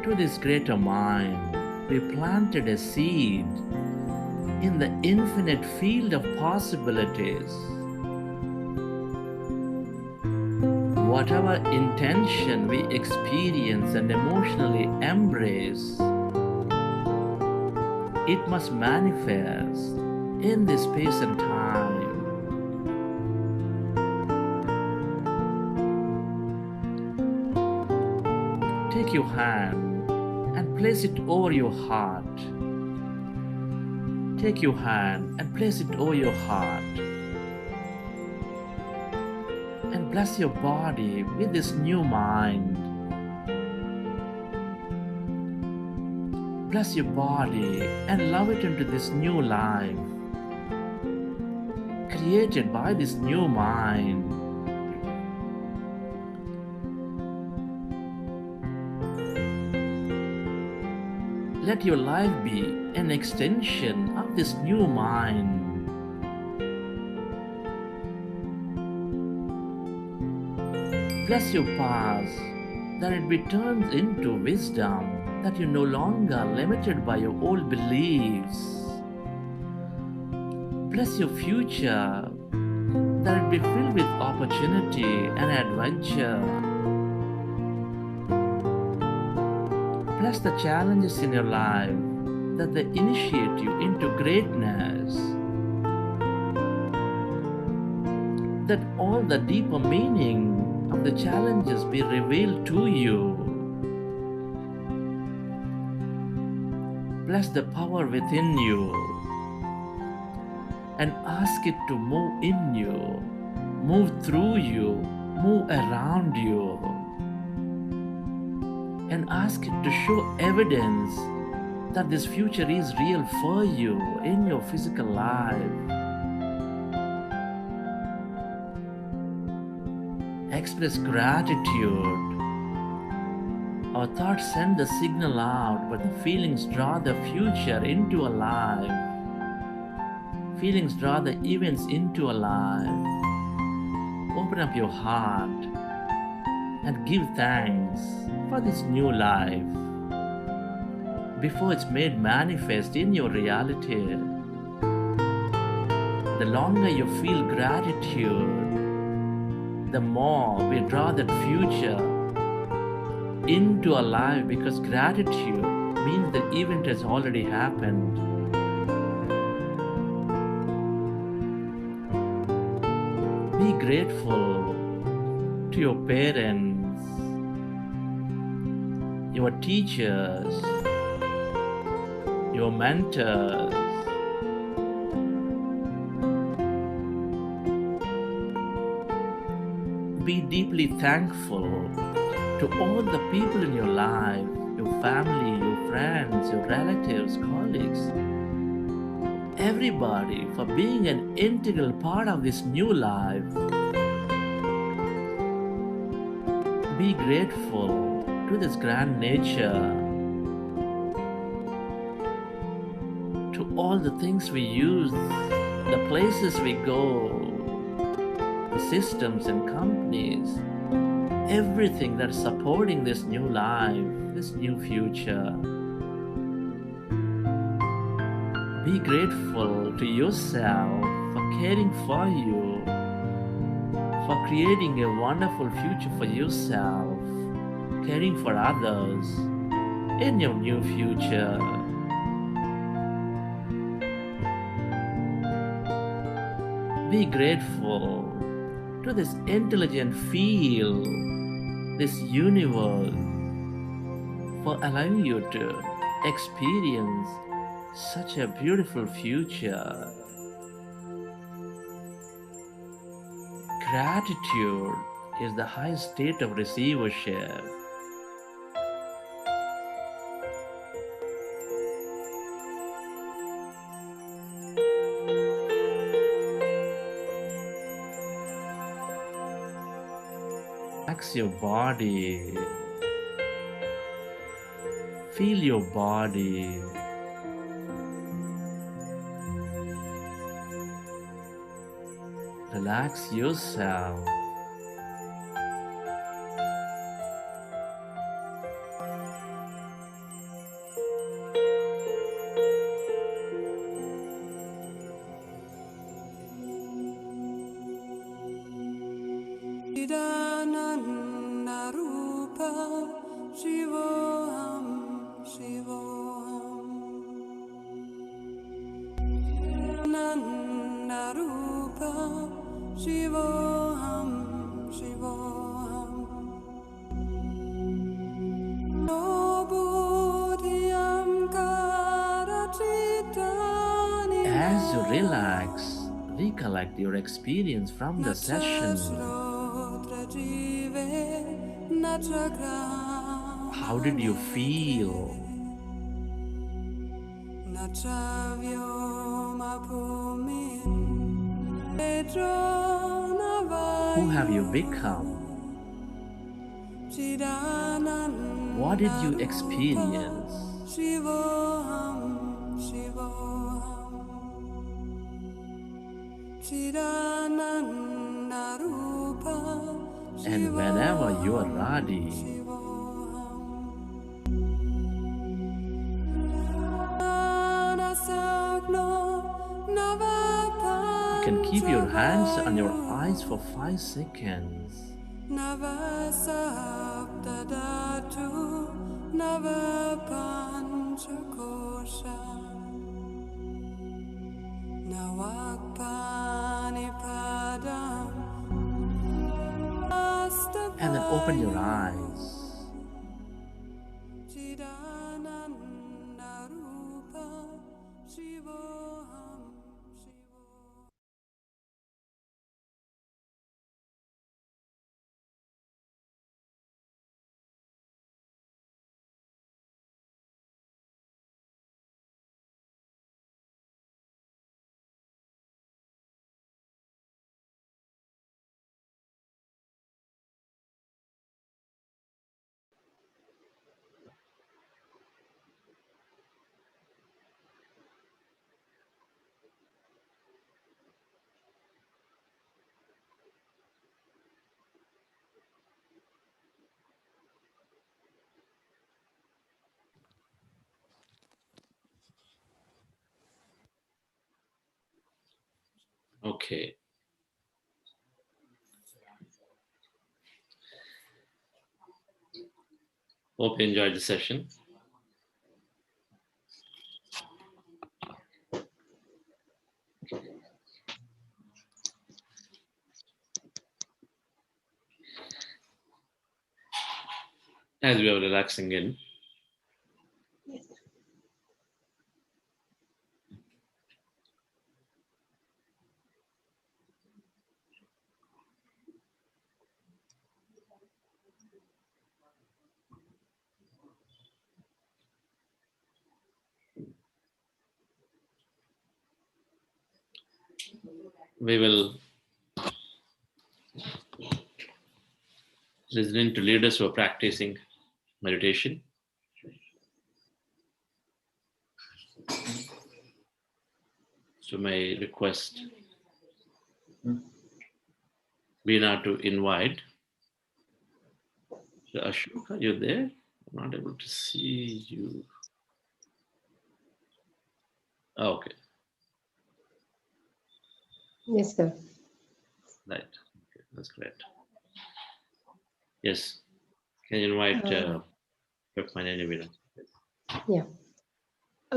to this greater mind. We planted a seed in the infinite field of possibilities. Whatever intention we experience and emotionally embrace, it must manifest in this space and time. Take your hand and place it over your heart. Take your hand and place it over your heart. And bless your body with this new mind. Bless your body and love it into this new life, created by this new mind. Let your life be an extension of this new mind. Bless your past, that it be turned into wisdom, that you're no longer limited by your old beliefs. Bless your future, that it be filled with opportunity and adventure. Bless the challenges in your life, that they initiate you into greatness. That all the deeper meaning of the challenges be revealed to you. Bless the power within you and ask it to move in you, move through you, move around you, and ask it to show evidence that this future is real for you in your physical life. Express gratitude. Our thoughts send the signal out, but the feelings draw the future into a life. Feelings draw the events into a life. Open up your heart and give thanks for this new life before it's made manifest in your reality. The longer you feel gratitude, the more we draw that future into our life, because gratitude means the event has already happened. Be grateful to your parents, your teachers, your mentors. Be deeply thankful to all the people in your life, your family, your friends, your relatives, colleagues, everybody, for being an integral part of this new life. Be grateful to this grand nature, to all the things we use, the places we go, the systems and companies, everything that's supporting this new life, this new future. Be grateful to yourself for caring for you, for creating a wonderful future for yourself, caring for others in your new future. Be grateful to this intelligent field, this universe, for allowing you to experience such a beautiful future. Gratitude is the highest state of receivership. Relax your body. Feel your body. Relax yourself. As you relax, recollect your experience from the session. How did you feel? Who have you become? What did you experience? And whenever you are ready, you can keep your hands on your eyes for 5 seconds. And then open your eyes. Okay. Hope you enjoyed the session. As we are relaxing in, we will listen to leaders who are practicing meditation. So may request Veena to invite. So Ashok, are you there? I'm not able to see you. Oh, okay, Yes, sir. right. Okay, that's great. Yes. Can you invite Veena? Yeah.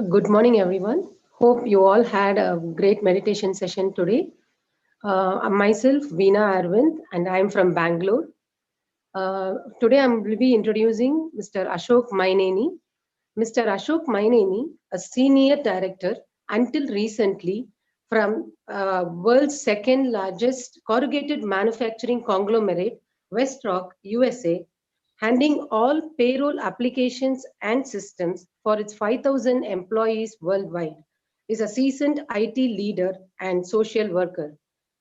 Good morning, everyone. Hope you all had a great meditation session today. Myself, Veena Arvind, and I'm from Bangalore. Today, I will be introducing Mr. Ashok Maineni. Mr. Ashok Maineni, a senior director until recently from world's second largest corrugated manufacturing conglomerate, Westrock, USA, handling all payroll applications and systems for its 5,000 employees worldwide, is a seasoned IT leader and social worker.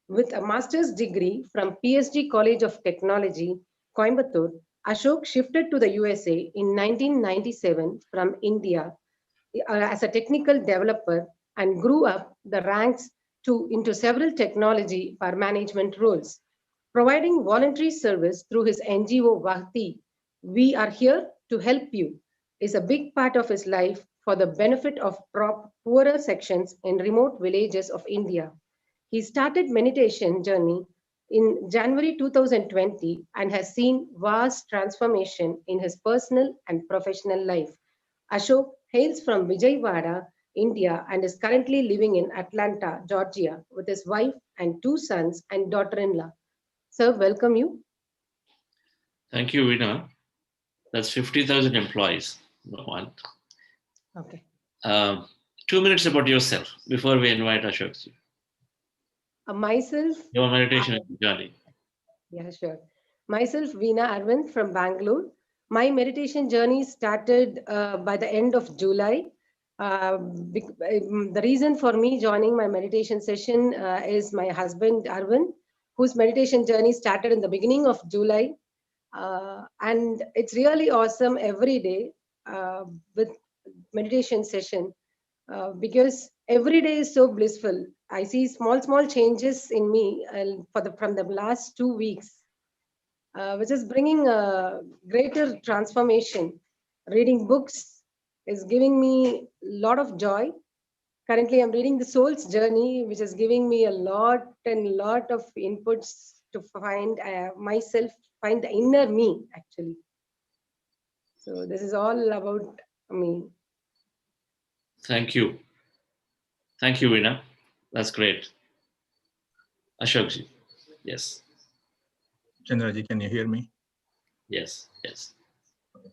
With a master's degree from PSG College of Technology, Coimbatore, Ashok shifted to the USA in 1997 from India as a technical developer and grew up the ranks into several technology or management roles. Providing voluntary service through his NGO Vahti, We Are Here to Help You, is a big part of his life for the benefit of poorer sections in remote villages of India. He started meditation journey in January 2020 and has seen vast transformation in his personal and professional life. Ashok hails from Vijayawada, India, and is currently living in Atlanta, Georgia, with his wife and 2 sons and daughter-in-law. Sir, welcome you. Thank you, Veena. That's 50,000 employees. One. Okay. 2 minutes about yourself before we invite Ashok. Myself. Your meditation journey. Yeah, sure. Myself, Veena Arvind from Bangalore. My meditation journey started by the end of July. The reason for me joining my meditation session is my husband, Arvind, whose meditation journey started in the beginning of July. And it's really awesome every day with meditation session because every day is so blissful. I see small changes in me from the last 2 weeks, which is bringing a greater transformation. Reading books is giving me a lot of joy. Currently, I'm reading The Soul's Journey, which is giving me a lot of inputs to find myself, find the inner me, actually. So this is all about me. Thank you. Thank you, Veena. That's great. Ashokji. Yes. Chandraji, can you hear me? Yes, yes.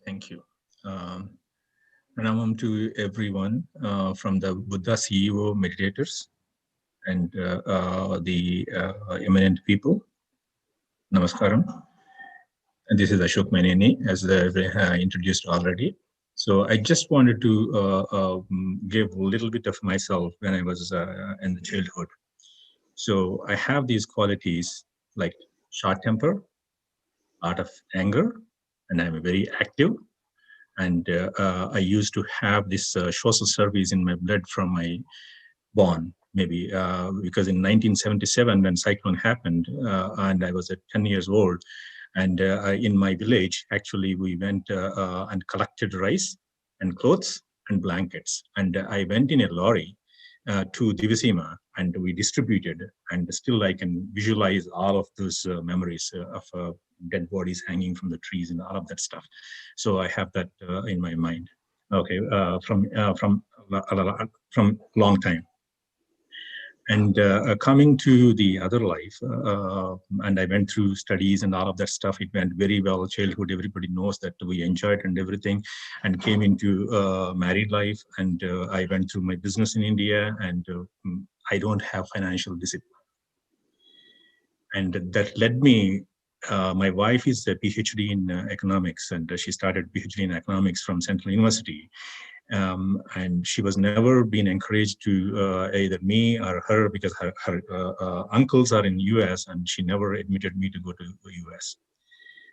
Thank you. Pranamam to everyone from the Buddha CEO meditators and the eminent people. Namaskaram. And this is Ashok Maneni, as introduced already. So I just wanted to give a little bit of myself when I was in the childhood. So I have these qualities like short temper, lot of anger, and I'm very active. And I used to have this social service in my blood from my born, maybe because in 1977 when cyclone happened and I was at 10 years old, and in my village, actually, we went and collected rice and clothes and blankets. And I went in a lorry to Divisima and we distributed, and still I can visualize all of those memories of dead bodies hanging from the trees and all of that stuff. So I have that in my mind. Okay, from long time. And coming to the other life, and I went through studies and all of that stuff. It went very well. Childhood, everybody knows that we enjoyed and everything, and came into married life. And I went through my business in India, and I don't have financial discipline. And that led me, my wife is a PhD in economics, and she started PhD in economics from Central University. And she was never been encouraged to either me or her, because her uncles are in US, and she never admitted me to go to the US.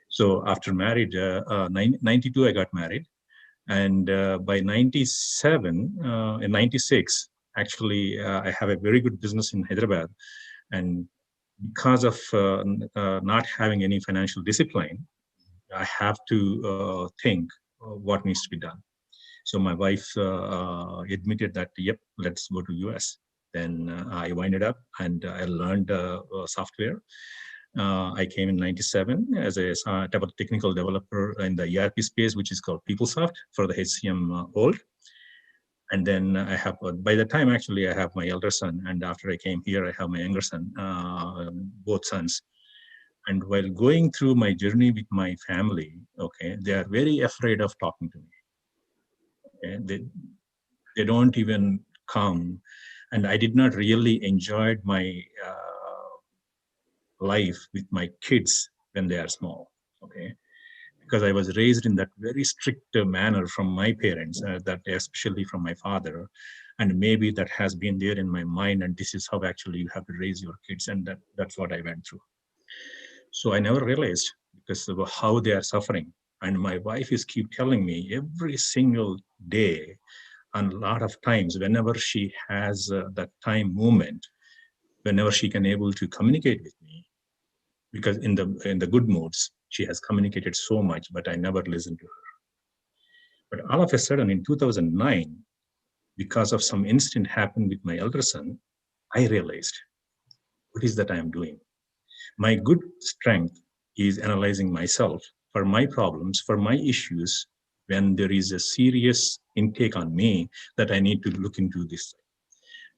So after marriage, 92 I got married, and by 97 in 96 actually I have a very good business in Hyderabad, and because of not having any financial discipline, I have to think what needs to be done. So my wife admitted that, yep, let's go to US. Then I winded up and I learned software. I came in 97 as a technical developer in the ERP space, which is called PeopleSoft for the HCM old. And then I have, by the time actually I have my elder son, and after I came here, I have my younger son, both sons. And while going through my journey with my family, okay, they are very afraid of talking to me. Okay? They don't even come. And I did not really enjoy my life with my kids when they are small, okay? Because I was raised in that very strict manner from my parents, that especially from my father. And maybe that has been there in my mind, and this is how actually you have to raise your kids, and that's what I went through. So I never realized because of how they are suffering. And my wife is keep telling me every single day, and a lot of times, whenever she has that time moment, whenever she can able to communicate with me, because in the good moods, she has communicated so much, but I never listened to her. But all of a sudden in 2009, because of some incident happened with my elder son, I realized, what is that I am doing? My good strength is analyzing myself for my problems, for my issues. When there is a serious intake on me that I need to look into this.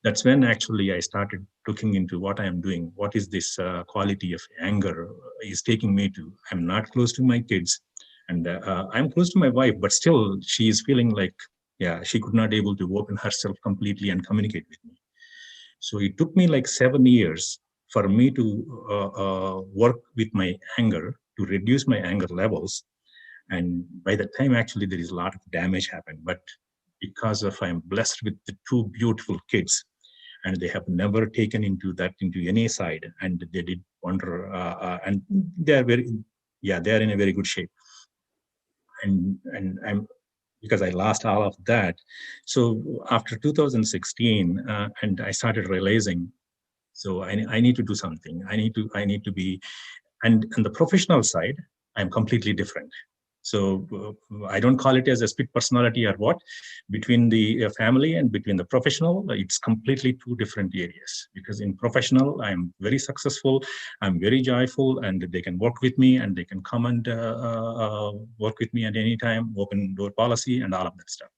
That's when actually I started looking into what I am doing. What is this quality of anger is taking me to? I'm not close to my kids, and I'm close to my wife, but still she is feeling like, yeah, she could not able to open herself completely and communicate with me. So it took me like 7 years for me to work with my anger, to reduce my anger levels. And by the time actually there is a lot of damage happened, but because of I'm blessed with the two beautiful kids, and they have never taken into any side, and they did wonder, and they are they are in a very good shape. And I'm, because I lost all of that. So after 2016, and I started realizing, so I need to do something. I need to be, and on the professional side, I'm completely different. So I don't call it as a split personality or what. Between the family and between the professional, it's completely two different areas. Because in professional, I'm very successful, I'm very joyful, and they can work with me, and they can come and work with me at any time, open door policy and all of that stuff.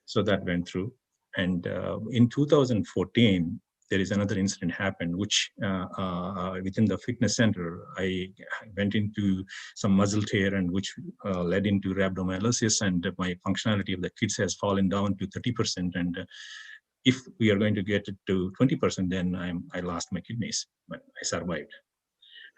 So that went through. And in 2014, there is another incident happened, which within the fitness center, I went into some muscle tear, and which led into rhabdomyolysis, and my functionality of the kids has fallen down to 30%. And if we are going to get it to 20%, then I lost my kidneys, but I survived.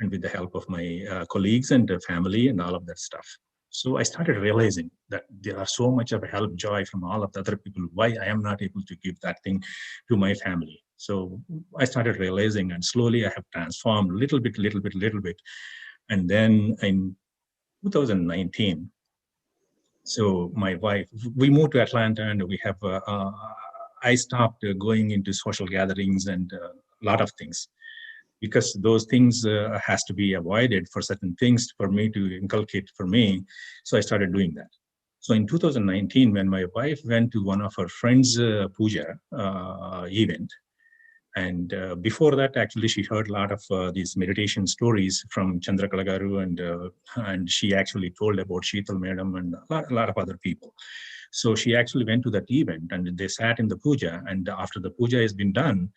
And with the help of my colleagues and family and all of that stuff. So I started realizing that there are so much of help, joy from all of the other people, why I am not able to give that thing to my family. So I started realizing, and slowly I have transformed little bit. And then in 2019, so my wife, we moved to Atlanta, and we have, I stopped going into social gatherings and a lot of things, because those things has to be avoided for certain things for me to inculcate for me. So I started doing that. So in 2019, when my wife went to one of her friends' puja event, and before that, actually, she heard a lot of these meditation stories from Chandrakala Garu, and she actually told about Sheetal Madam and a lot of other people. So she actually went to that event, and they sat in the puja, and after the puja has been done,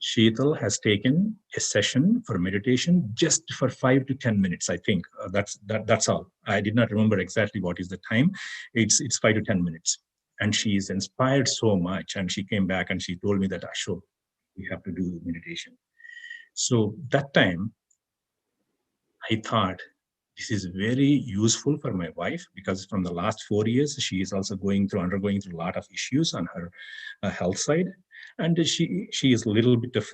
Sheetal has taken a session for meditation just for 5 to 10 minutes. I think that's all. I did not remember exactly what is the time. It's 5 to 10 minutes, and she is inspired so much. And she came back and she told me that, Ashok, we have to do meditation. So that time, I thought this is very useful for my wife, because from the last 4 years, she is also undergoing through a lot of issues on her health side. And she is a little bit of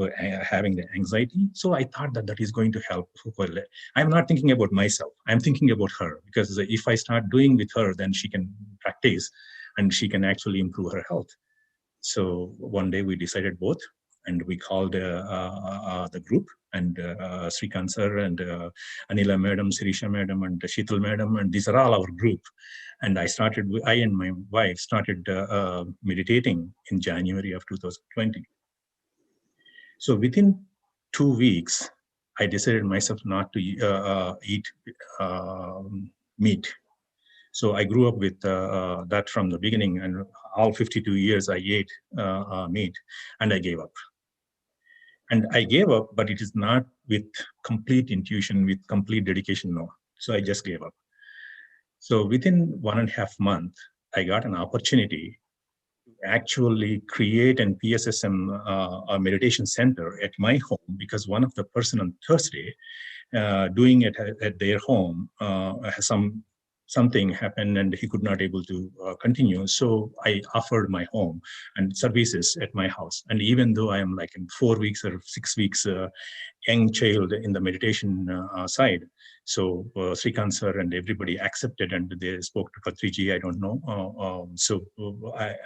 having the anxiety. So I thought that is going to help. I'm not thinking about myself. I'm thinking about her, because if I start doing with her, then she can practice and she can actually improve her health. So one day we decided both, and we called the group, and Srikant sir and Anila madam, Sirisha madam, and Sheetal madam, and these are all our group. And I and my wife started meditating in January of 2020. So within 2 weeks, I decided myself not to eat meat. So I grew up with that from the beginning, and all 52 years I ate meat, and I gave up. And I gave up, but it is not with complete intuition, with complete dedication, no. So I just gave up. So within 1.5 months, I got an opportunity to actually create an PSSM a meditation center at my home, because one of the person on Thursday doing it at their home has something happened and he could not able to continue. So I offered my home and services at my house. And even though I am like in 4 weeks or 6 weeks young child in the meditation side, so Srikant sir and everybody accepted, and they spoke to Patriji, I don't know.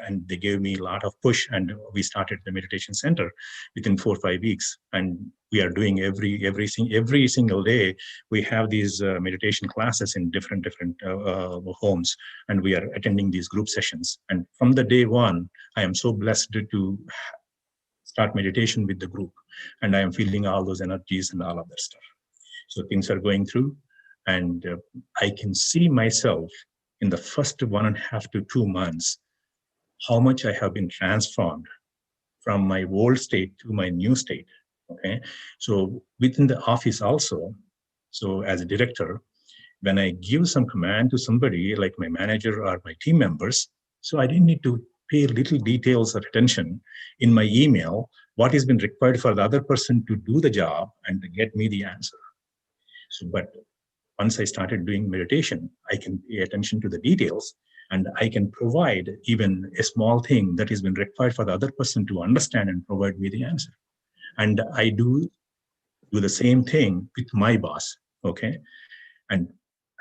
And they gave me a lot of push, and we started the meditation center within 4 or 5 weeks. And we are doing every single day. We have these meditation classes in different homes, and we are attending these group sessions. And from the day one, I am so blessed to start meditation with the group, and I am feeling all those energies and all of that stuff. So things are going through, and I can see myself in the first 1.5 to 2 months, how much I have been transformed from my old state to my new state. Okay, so within the office also, so as a director, when I give some command to somebody like my manager or my team members, so I didn't need to pay little details of attention in my email, what has been required for the other person to do the job and to get me the answer. So, but once I started doing meditation, I can pay attention to the details, and I can provide even a small thing that has been required for the other person to understand and provide me the answer. And I do the same thing with my boss, okay? And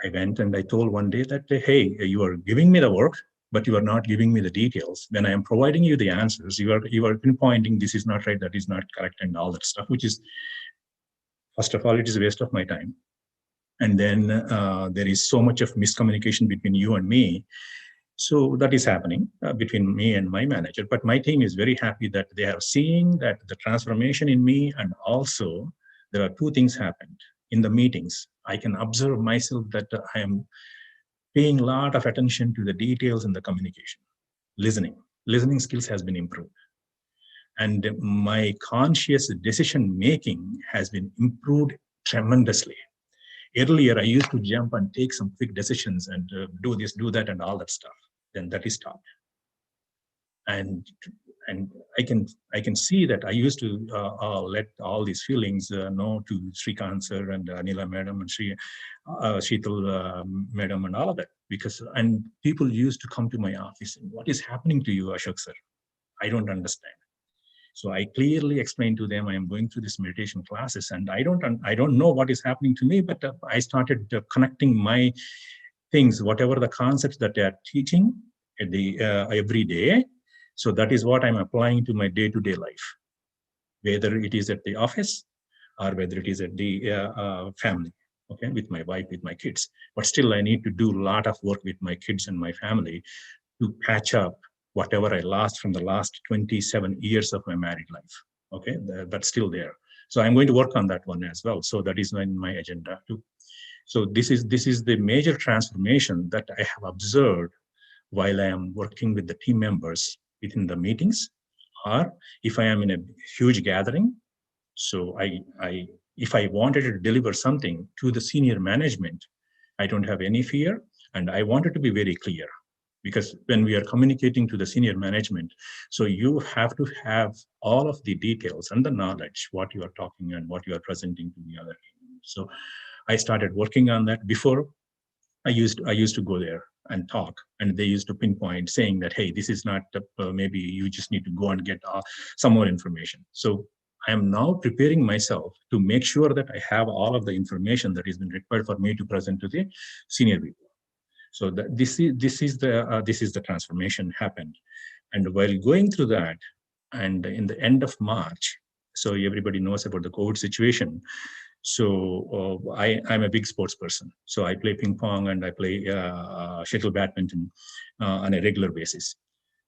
I went and I told one day that, hey, you are giving me the work, but you are not giving me the details. When I am providing you the answers, you are pinpointing this is not right, that is not correct, and all that stuff, which is, first of all, it is a waste of my time. And then there is so much of miscommunication between you and me. So that is happening between me and my manager. But my team is very happy that they are seeing that the transformation in me, and also there are two things happened in the meetings. I can observe myself that I am paying a lot of attention to the details in the communication. Listening skills has been improved. And my conscious decision making has been improved tremendously. Earlier, I used to jump and take some quick decisions and do this, do that, and all that stuff. Then that is stopped. And I can see that I used to let all these feelings know to Srikant sir and Anila madam and Sheetal madam and all of that, and people used to come to my office and, what is happening to you, Ashok sir? I don't understand. So I clearly explained to them, I am going through this meditation classes, and I don't know what is happening to me, but I started connecting my things, whatever the concepts that they are teaching at the every day. So that is what I'm applying to my day-to-day life, whether it is at the office or whether it is at the family, okay, with my wife, with my kids. But still, I need to do a lot of work with my kids and my family to patch up whatever I lost from the last 27 years of my married life. Okay, that's still there. So I'm going to work on that one as well. So that is in my agenda too. So this is the major transformation that I have observed while I am working with the team members within the meetings, or if I am in a huge gathering. So if I wanted to deliver something to the senior management, I don't have any fear, and I wanted to be very clear. Because when we are communicating to the senior management, so you have to have all of the details and the knowledge, what you are talking and what you are presenting to the other team. So I started working on that. Before, I used to go there and talk, and they used to pinpoint saying that, hey, this is not, maybe you just need to go and get some more information. So I am now preparing myself to make sure that I have all of the information that has been required for me to present to the senior people. So this is the transformation happened. And while going through that, and in the end of March, so everybody knows about the COVID situation. So I'm a big sports person. So I play ping pong and I play shuttle badminton on a regular basis.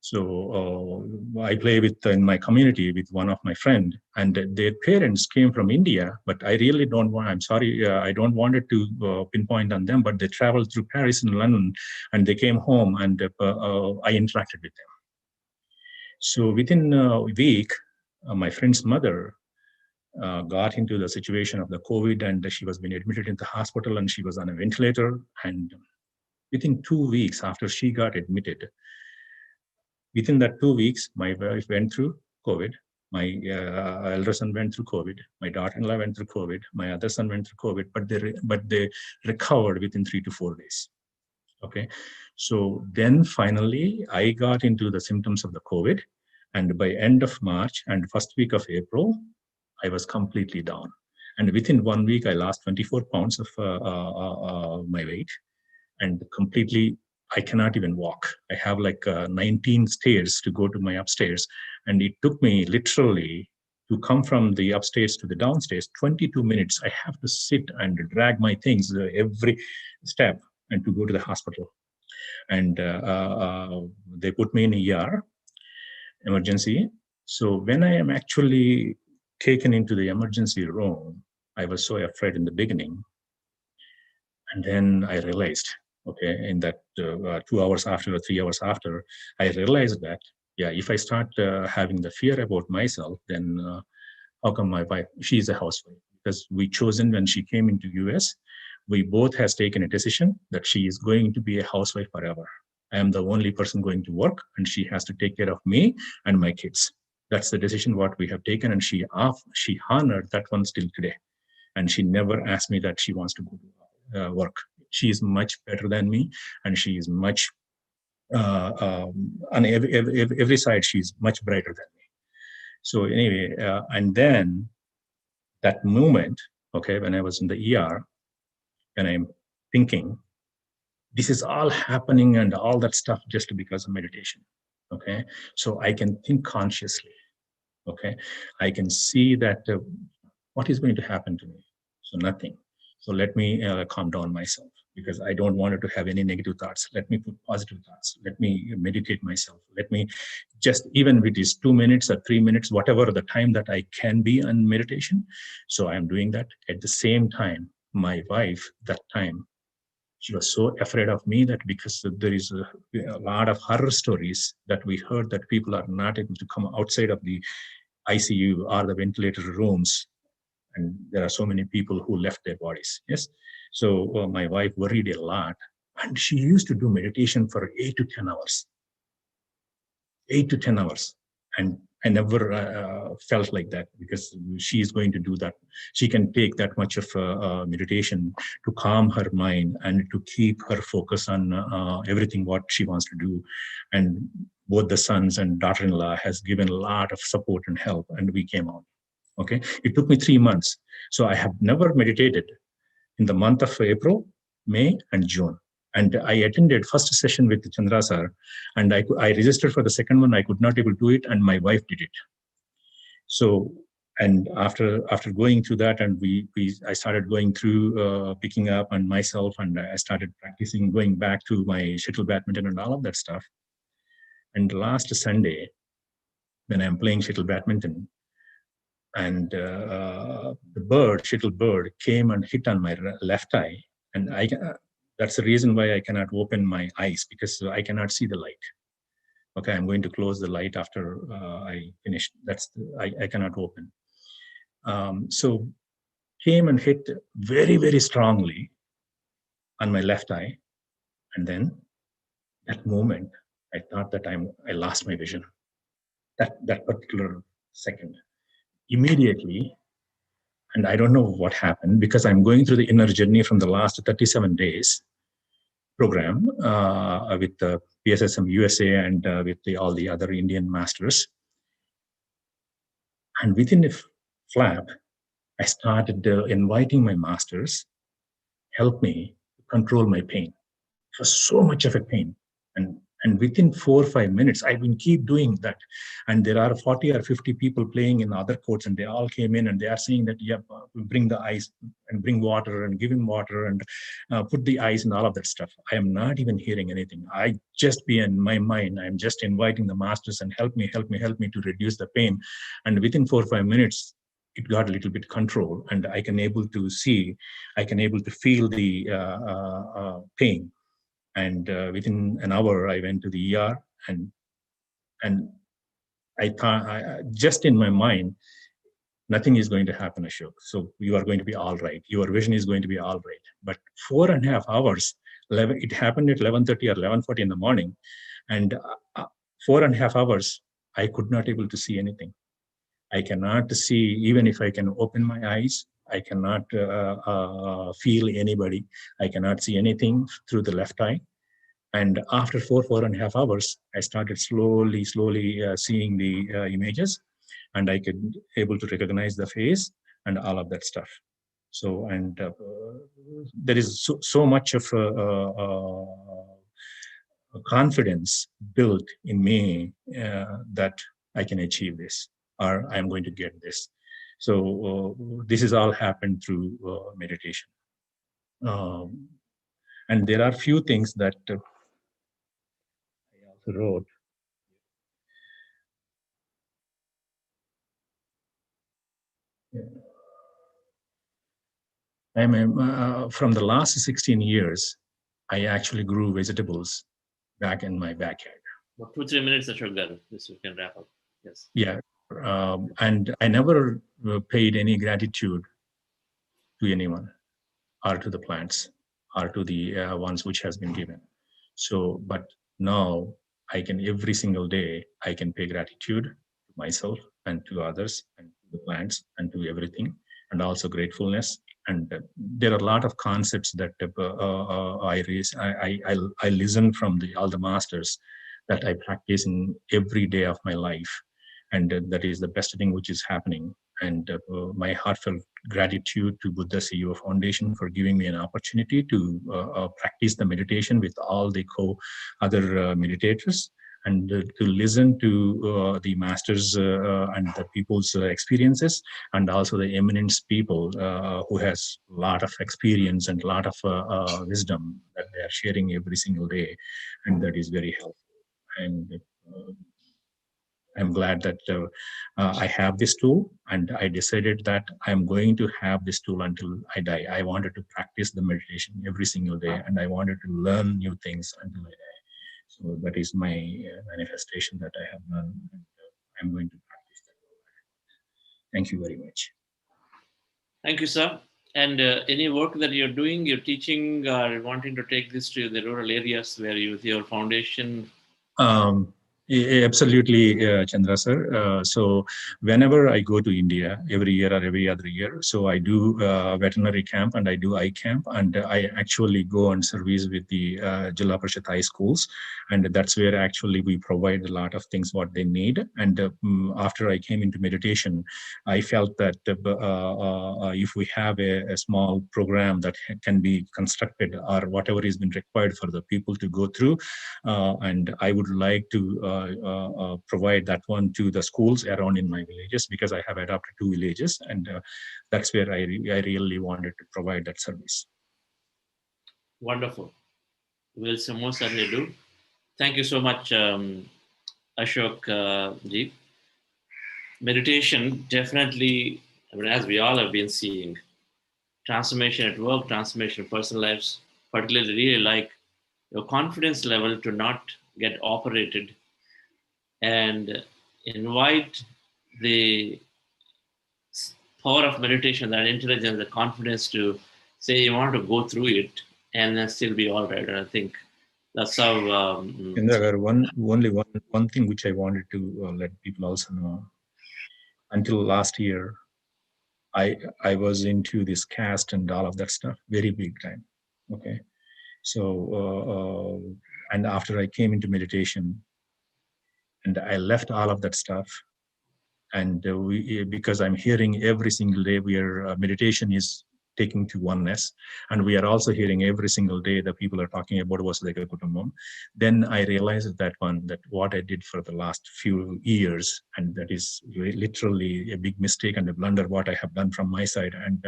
So I play in my community with one of my friend, and their parents came from India, but I really don't want, I'm sorry, I don't want it to pinpoint on them, but they traveled through Paris and London, and they came home, and I interacted with them. So within a week, my friend's mother got into the situation of the COVID, and she was being admitted in the hospital, and she was on a ventilator. And within 2 weeks after she got admitted, within that 2 weeks, my wife went through COVID. My elder son went through COVID. My daughter-in-law went through COVID. My other son went through COVID, but they recovered within 3 to 4 days. Okay, so then finally I got into the symptoms of the COVID, and by end of March and first week of April, I was completely down. And within 1 week, I lost 24 pounds of my weight, and completely, I cannot even walk. I have like 19 stairs to go to my upstairs. And it took me literally to come from the upstairs to the downstairs, 22 minutes. I have to sit and drag my things every step and to go to the hospital. And they put me in ER, emergency. So when I am actually taken into the emergency room, I was so afraid in the beginning. And then I realized, okay, in that 2 hours after or 3 hours after, I realized that, yeah, if I start having the fear about myself, then how come my wife, she's a housewife? Because we chosen when she came into US, we both has taken a decision that she is going to be a housewife forever. I am the only person going to work and she has to take care of me and my kids. That's the decision what we have taken, and she honored that one still today. And she never asked me that she wants to go to work. She is much better than me, and she is much, on every side, she's much brighter than me. So anyway, and then that moment, okay, when I was in the ER, and I'm thinking, this is all happening and all that stuff just because of meditation, okay? So I can think consciously, okay? I can see that what is going to happen to me? So nothing. So let me calm down myself, because I don't want to have any negative thoughts. Let me put positive thoughts. Let me meditate myself. Let me just, even if it is 2 minutes or 3 minutes, whatever the time that I can be on meditation. So I'm doing that. At the same time, my wife, that time, she was so afraid of me that because there is a lot of horror stories that we heard that people are not able to come outside of the ICU or the ventilator rooms. And there are so many people who left their bodies. Yes. So my wife worried a lot, and she used to do meditation for 8 to 10 hours. 8 to 10 hours. And I never felt like that, because she is going to do that. She can take that much of meditation to calm her mind and to keep her focus on everything what she wants to do. And both the sons and daughter-in-law has given a lot of support and help, and we came out. Okay, it took me 3 months. So I have never meditated in the month of April, May, and June. And I attended first session with Chandra sir, and I registered for the second one. I could not able to do it, and my wife did it. So, and after going through that, and I started going through picking up on myself, and I started practicing, going back to my shuttle badminton and all of that stuff. And last Sunday, when I'm playing shuttle badminton, and the shuttle bird came and hit on my left eye, and that's the reason why I cannot open my eyes, because I cannot see the light. Okay, I'm going to close the light after I finish. I cannot open. So came and hit very, very strongly on my left eye, and then that moment I thought that I lost my vision. That particular second, immediately. And I don't know what happened, because I'm going through the inner journey from the last 37 days program with the PSSM USA and with all the other Indian masters. And within a flap, I started inviting my masters, help me control my pain. It was so much of a pain. And within 4 or 5 minutes, I will keep doing that. And there are 40 or 50 people playing in other courts, and they all came in and they are saying that, yeah, bring the ice and bring water and give him water and put the ice and all of that stuff. I am not even hearing anything. I just be in my mind. I'm just inviting the masters and help me to reduce the pain. And within 4 or 5 minutes, it got a little bit control, and I can able to feel the pain. And within an hour, I went to the ER, and I thought, just in my mind, nothing is going to happen, Ashok. So you are going to be all right. Your vision is going to be all right. But 4.5 hours, it happened at 11:30 or 11:40 in the morning, and 4.5 hours, I could not able to see anything. I cannot see, even if I can open my eyes, I cannot feel anybody. I cannot see anything through the left eye. And after 4.5 hours, I started slowly seeing the images, and I could able to recognize the face and all of that stuff. So, and there is so much of confidence built in me that I can achieve this, or I'm going to get this. So this is all happened through meditation. And there are few things that I also wrote. From the last 16 years, I actually grew vegetables back in my backyard. About 2-3 minutes, Ashok Garu. This we can wrap up. Yes. Yeah, and I never paid any gratitude to anyone, or to the plants, or to the ones which has been given. So, but now I can, every single day, I can pay gratitude to myself and to others and to the plants and to everything, and also gratefulness. And there are a lot of concepts that I listen from all the masters that I practice in every day of my life. And that is the best thing which is happening. And my heartfelt gratitude to Buddha CEO Foundation for giving me an opportunity to practice the meditation with all the other meditators, and to listen to the masters and the people's experiences, and also the eminent people who has a lot of experience and a lot of wisdom that they are sharing every single day, and that is very helpful. And I'm glad that I have this tool, and I decided that I'm going to have this tool until I die. I wanted to practice the meditation every single day, and I wanted to learn new things until I die. So that is my manifestation that I have done, and I'm going to practice that. Thank you very much. Thank you, sir. And any work that you're doing, you're teaching, or wanting to take this to the rural areas where you, with your foundation? Absolutely, Chandra sir. So whenever I go to India, every year or every other year, so I do veterinary camp and I do eye camp, and I actually go and service with the Jilla Parishad high schools, and that's where actually we provide a lot of things what they need. And after I came into meditation, I felt that if we have a small program that can be constructed, or whatever is been required for the people to go through, and I would like to provide that one to the schools around in my villages, because I have adopted 2 villages, and that's where I really wanted to provide that service. Wonderful. We'll most certainly do. Thank you so much, Ashok ji. Meditation definitely, I mean, as we all have been seeing, transformation at work, transformation in personal lives, particularly really like your confidence level to not get operated, and invite the power of meditation, that intelligence, the confidence to say you want to go through it and then still be all right. And I think that's how. Only one thing which I wanted to let people also know. Until last year, I was into this caste and all of that stuff, very big time. Okay, so and after I came into meditation, and I left all of that stuff, and because I'm hearing every single day where meditation is taking to oneness, and we are also hearing every single day that people are talking about Vasudhaiva Kutumbam, then I realized that what I did for the last few years, and that is literally a big mistake and a blunder what I have done from my side, and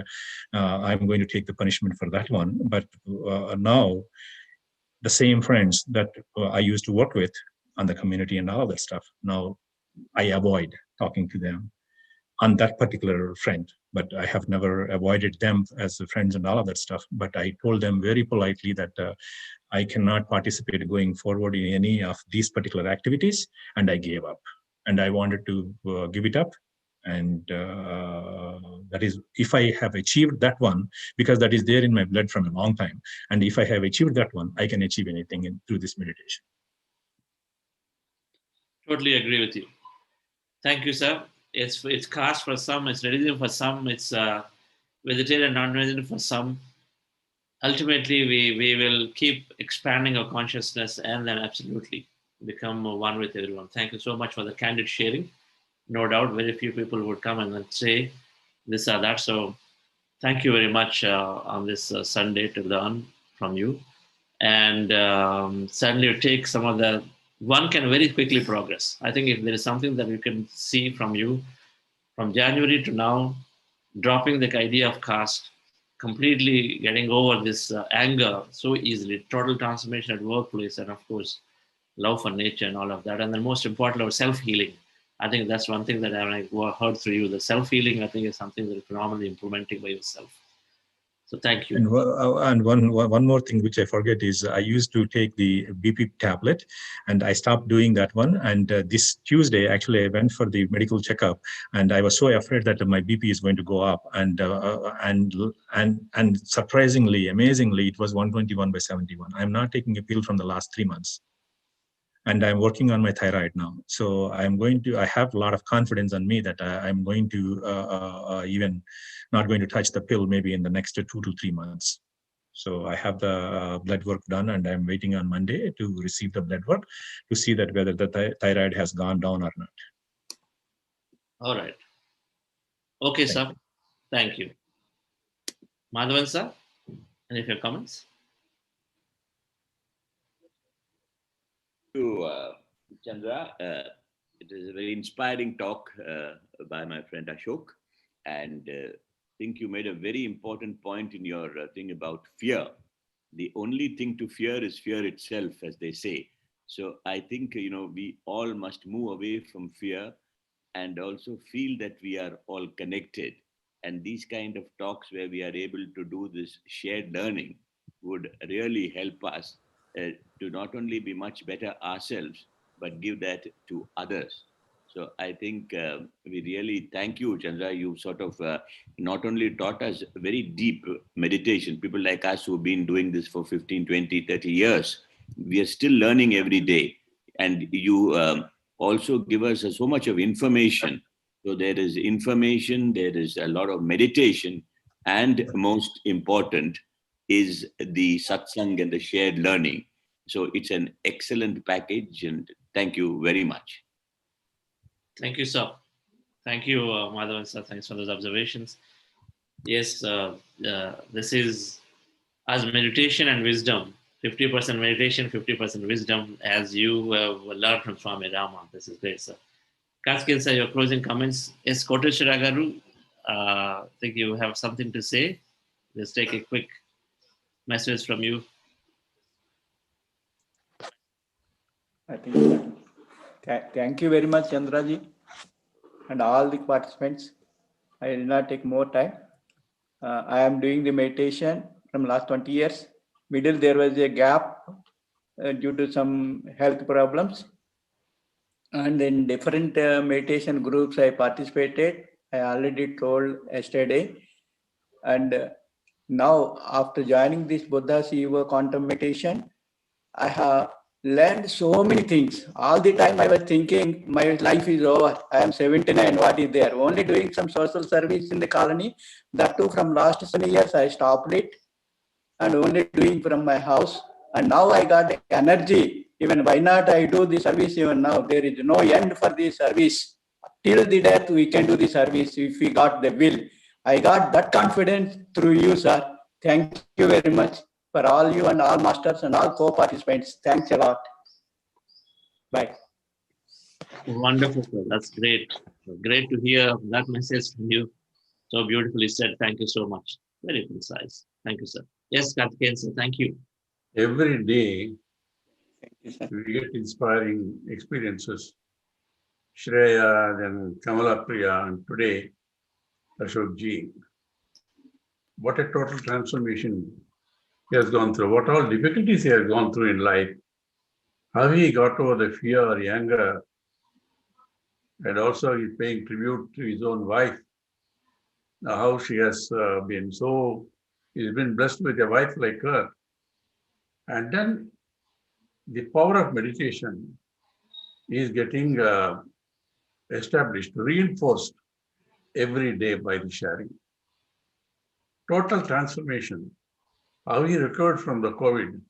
I'm going to take the punishment for that one. But now the same friends that I used to work with on the community and all of that stuff, now I avoid talking to them on that particular friend, but I have never avoided them as friends and all of that stuff. But I told them very politely that I cannot participate going forward in any of these particular activities, and I gave up. And I wanted to give it up. And that is, if I have achieved that one, because that is there in my blood from a long time, and if I have achieved that one, I can achieve anything through this meditation. Totally agree with you. Thank you, sir. It's caste for some, it's religion for some, it's vegetarian, non-vegetarian for some. Ultimately, we will keep expanding our consciousness and then absolutely become one with everyone. Thank you so much for the candid sharing. No doubt, very few people would come and then say this or that. So thank you very much on this Sunday to learn from you. And certainly take some of the, one can very quickly progress. I think if there is something that you can see from you, from January to now, dropping the idea of caste, completely getting over this anger so easily, total transformation at workplace, and of course, love for nature and all of that. And then most importantly, self-healing. I think that's one thing that I heard through you. The self-healing, I think, is something that is phenomenally implementing by yourself. So thank you. And one more thing which I forget is I used to take the BP tablet, and I stopped doing that one. And this Tuesday, actually, I went for the medical checkup, and I was so afraid that my BP is going to go up. And surprisingly, amazingly, it was 121/71. I'm not taking a pill from the last 3 months. And I'm working on my thyroid now. So I have a lot of confidence on me that I'm going to even not going to touch the pill maybe in the next 2 to 3 months. So I have the blood work done, and I'm waiting on Monday to receive the blood work to see that whether the thyroid has gone down or not. All right. Okay, sir. Thank you. Madhavan, sir, any of your comments? Chandra. It is a very inspiring talk by my friend Ashok, and I think you made a very important point in your thing about fear. The only thing to fear is fear itself, as they say. So I think, we all must move away from fear and also feel that we are all connected. And these kind of talks where we are able to do this shared learning would really help us to not only be much better ourselves, but give that to others. So I think we really thank you, Chandra. You sort of not only taught us very deep meditation, people like us who've been doing this for 15, 20, 30 years, we are still learning every day. And you also give us so much of information. So there is information, there is a lot of meditation, and most important is the satsang and the shared learning. So it's an excellent package, and thank you very much. Thank you, sir. Thank you, Madhavan, sir. Thanks for those observations. Yes, this is as meditation and wisdom. 50% meditation, 50% wisdom, as you have learned from Swami Rama. This is great, sir. Kaskin, sir, your closing comments. Yes, Koteshwara Garu, I think you have something to say. Let's take a quick message from you. I think thank you very much, Chandraji, and all the participants. I will not take more time. I am doing the meditation from last 20 years. Middle there was a gap due to some health problems, and in different meditation groups I participated. I already told yesterday, and now after joining this Buddha CEO quantum meditation, I have learned so many things. All the time I was thinking my life is over. I am 79. What is there? Only doing some social service in the colony. That too from last 7 years I stopped it, and only doing from my house. And now I got energy. Even why not I do the service even now? There is no end for the service. Till the death we can do the service if we got the will. I got that confidence through you, sir. Thank you very much for all you and all masters and all co-participants. Thanks a lot. Bye. Wonderful, sir. That's great. Great to hear that message from you. So beautifully said. Thank you so much. Very concise. Thank you, sir. Yes, Karthikeyan, sir. Thank you. Every day, we get inspiring experiences. Shreya, then Kamala Priya, and today, Ashok Ji. What a total transformation he has gone through. What all difficulties he has gone through in life. How he got over the fear or anger. And also he's paying tribute to his own wife. How she has been so, he's been blessed with a wife like her. And then the power of meditation is getting established, reinforced every day by the sharing. Total transformation. How he recovered from the COVID,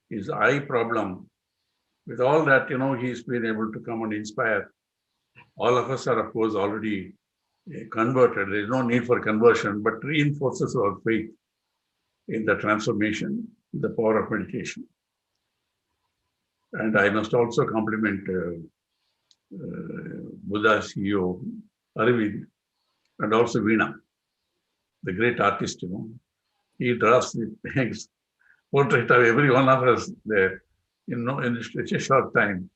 his eye problem. With all that, he's been able to come and inspire. All of us are, of course, already converted. There is no need for conversion, but reinforces our faith in the transformation, the power of meditation. And I must also compliment Buddha CEO, Arvind, and also Veena, the great artist, He draws the portrait of every one of us there, in such a short time.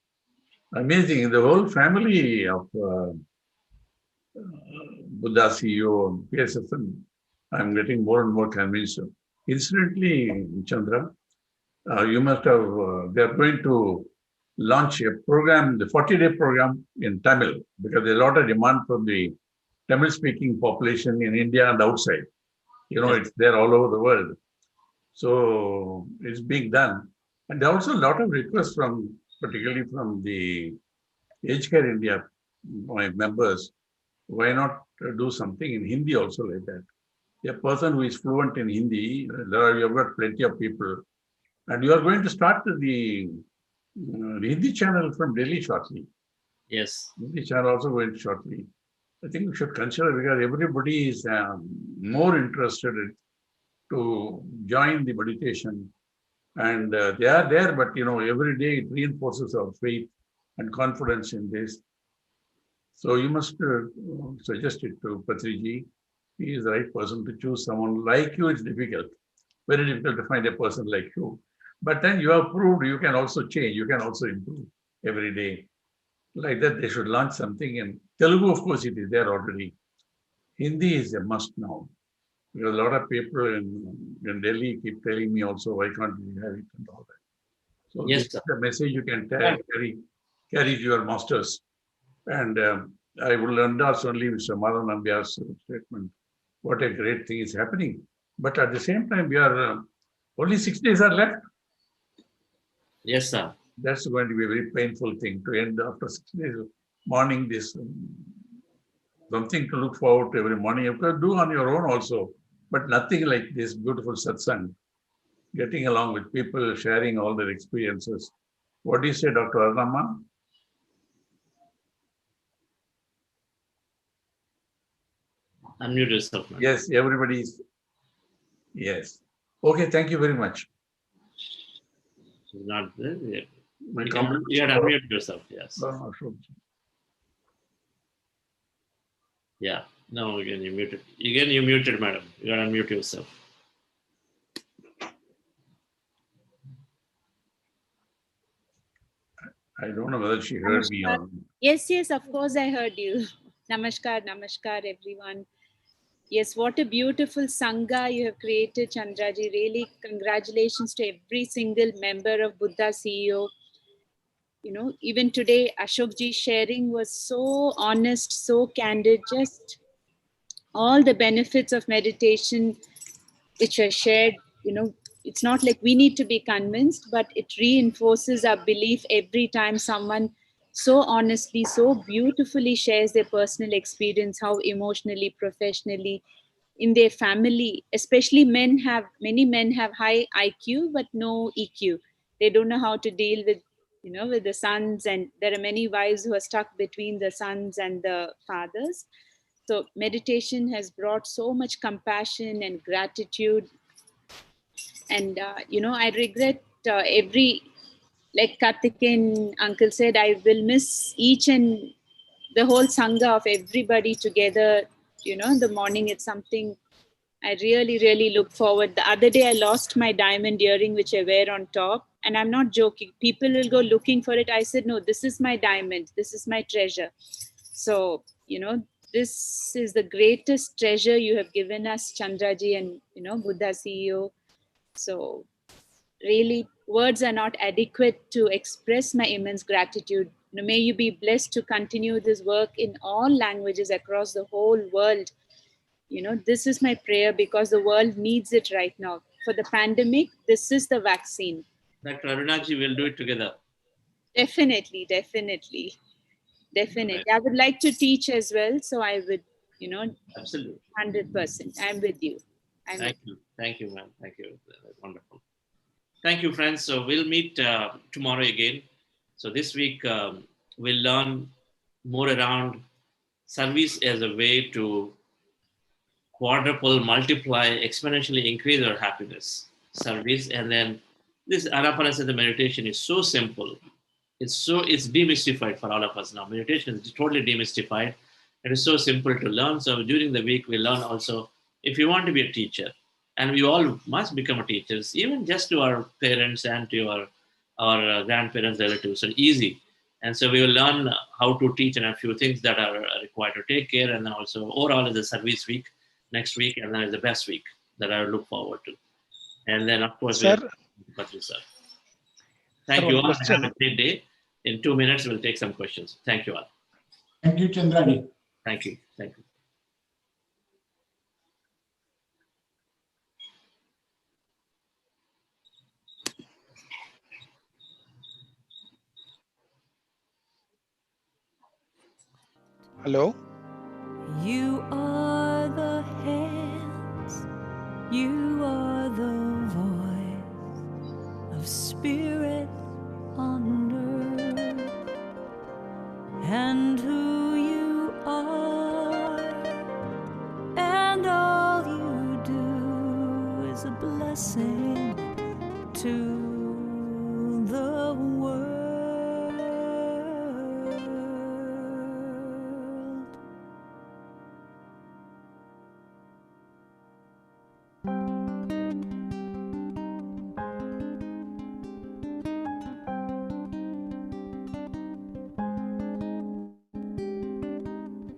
Amazing. The whole family of Buddha CEO, PSSN, I'm getting more and more convinced. Incidentally, Chandra, you must have, they are going to launch a program, the 40-day program in Tamil, because there's a lot of demand from the Tamil-speaking population in India and outside. You know, it's there all over the world. So it's being done. And there are also a lot of requests from, particularly from the Age Care India, my members, why not do something in Hindi also like that? A person who is fluent in Hindi, you've got plenty of people, and you are going to start the Hindi channel from Delhi shortly. Yes. Hindi channel also going shortly. I think we should consider, because everybody is more interested to join the meditation, and they are there, but every day it reinforces our faith and confidence in this. So you must suggest it to Patriji. He is the right person to choose. Someone like you, it's difficult, very difficult to find a person like you. But then you have proved you can also change, you can also improve every day. Like that, they should launch something. In Telugu, of course, it is there already. Hindi is a must now. Because a lot of people in Delhi keep telling me also, why can't we have it and all that. So Yes, this is sir. the message you can carry to your masters. And I will endorse only Mr. Madhav Nambiar's statement. What a great thing is happening. But at the same time, we are only 6 days are left. Yes, sir. That's going to be a very painful thing to end after 6 days. Morning, this something to look forward to every morning. You can do on your own also, but nothing like this beautiful satsang. Getting along with people, sharing all their experiences. What do you say, Dr. Arnama? Unmute yourself. Man. Yes, everybody's. Yes. Okay, thank you very much. Not there. Yeah. My You can unmute yourself. Yes. Yeah. No, again, you muted. Again, you muted, madam. You gotta unmute yourself. I don't know whether she heard me or. Yes, of course I heard you. Namaskar, everyone. Yes, what a beautiful Sangha you have created, Chandraji. Really, congratulations to every single member of Buddha CEO. Even today, Ashokji sharing was so honest, so candid, just all the benefits of meditation which are shared. It's not like we need to be convinced, but it reinforces our belief every time someone so honestly, so beautifully shares their personal experience, how emotionally, professionally, in their family, especially many men have high IQ but no EQ. They don't know how to deal with the sons, and there are many wives who are stuck between the sons and the fathers. So meditation has brought so much compassion and gratitude. And I regret every, like Karthikeyan uncle said, I will miss each and the whole sangha of everybody together. The morning, it's something I really, really look forward. The other day, I lost my diamond earring, which I wear on top. And I'm not joking. People will go looking for it. I said, no, this is my diamond. This is my treasure. So, this is the greatest treasure you have given us, Chandraji and, Buddha CEO. So, really, words are not adequate to express my immense gratitude. May you be blessed to continue this work in all languages across the whole world. This is my prayer, because the world needs it right now. For the pandemic, this is the vaccine. Dr. Arunaji, we'll do it together. Definitely. I would like to teach as well. So I would, absolutely 100%. I'm with you. Thank you, ma'am. Thank you. Wonderful. Thank you, friends. So we'll meet tomorrow again. So this week, we'll learn more around service as a way to quadruple, multiply, exponentially increase our happiness. Service, and then this Anapanasati meditation is so simple. It's demystified for all of us now. Meditation is totally demystified. It is so simple to learn. So during the week, we learn also, if you want to be a teacher, and we all must become teachers, even just to our parents and to our grandparents, relatives, so easy. And so we will learn how to teach and a few things that are required to take care. And then also overall is a service week. next week, and then it's the best week that I look forward to. And then, of course, Sir. Sir. Thank Sir, you one all. question. Have a great day. In 2 minutes, we'll take some questions. Thank you all. Thank you, Chandraji. Thank you. Thank you. Hello. You are the hands, you are the voice of spirit on earth, and who you are, and all you do is a blessing to the world.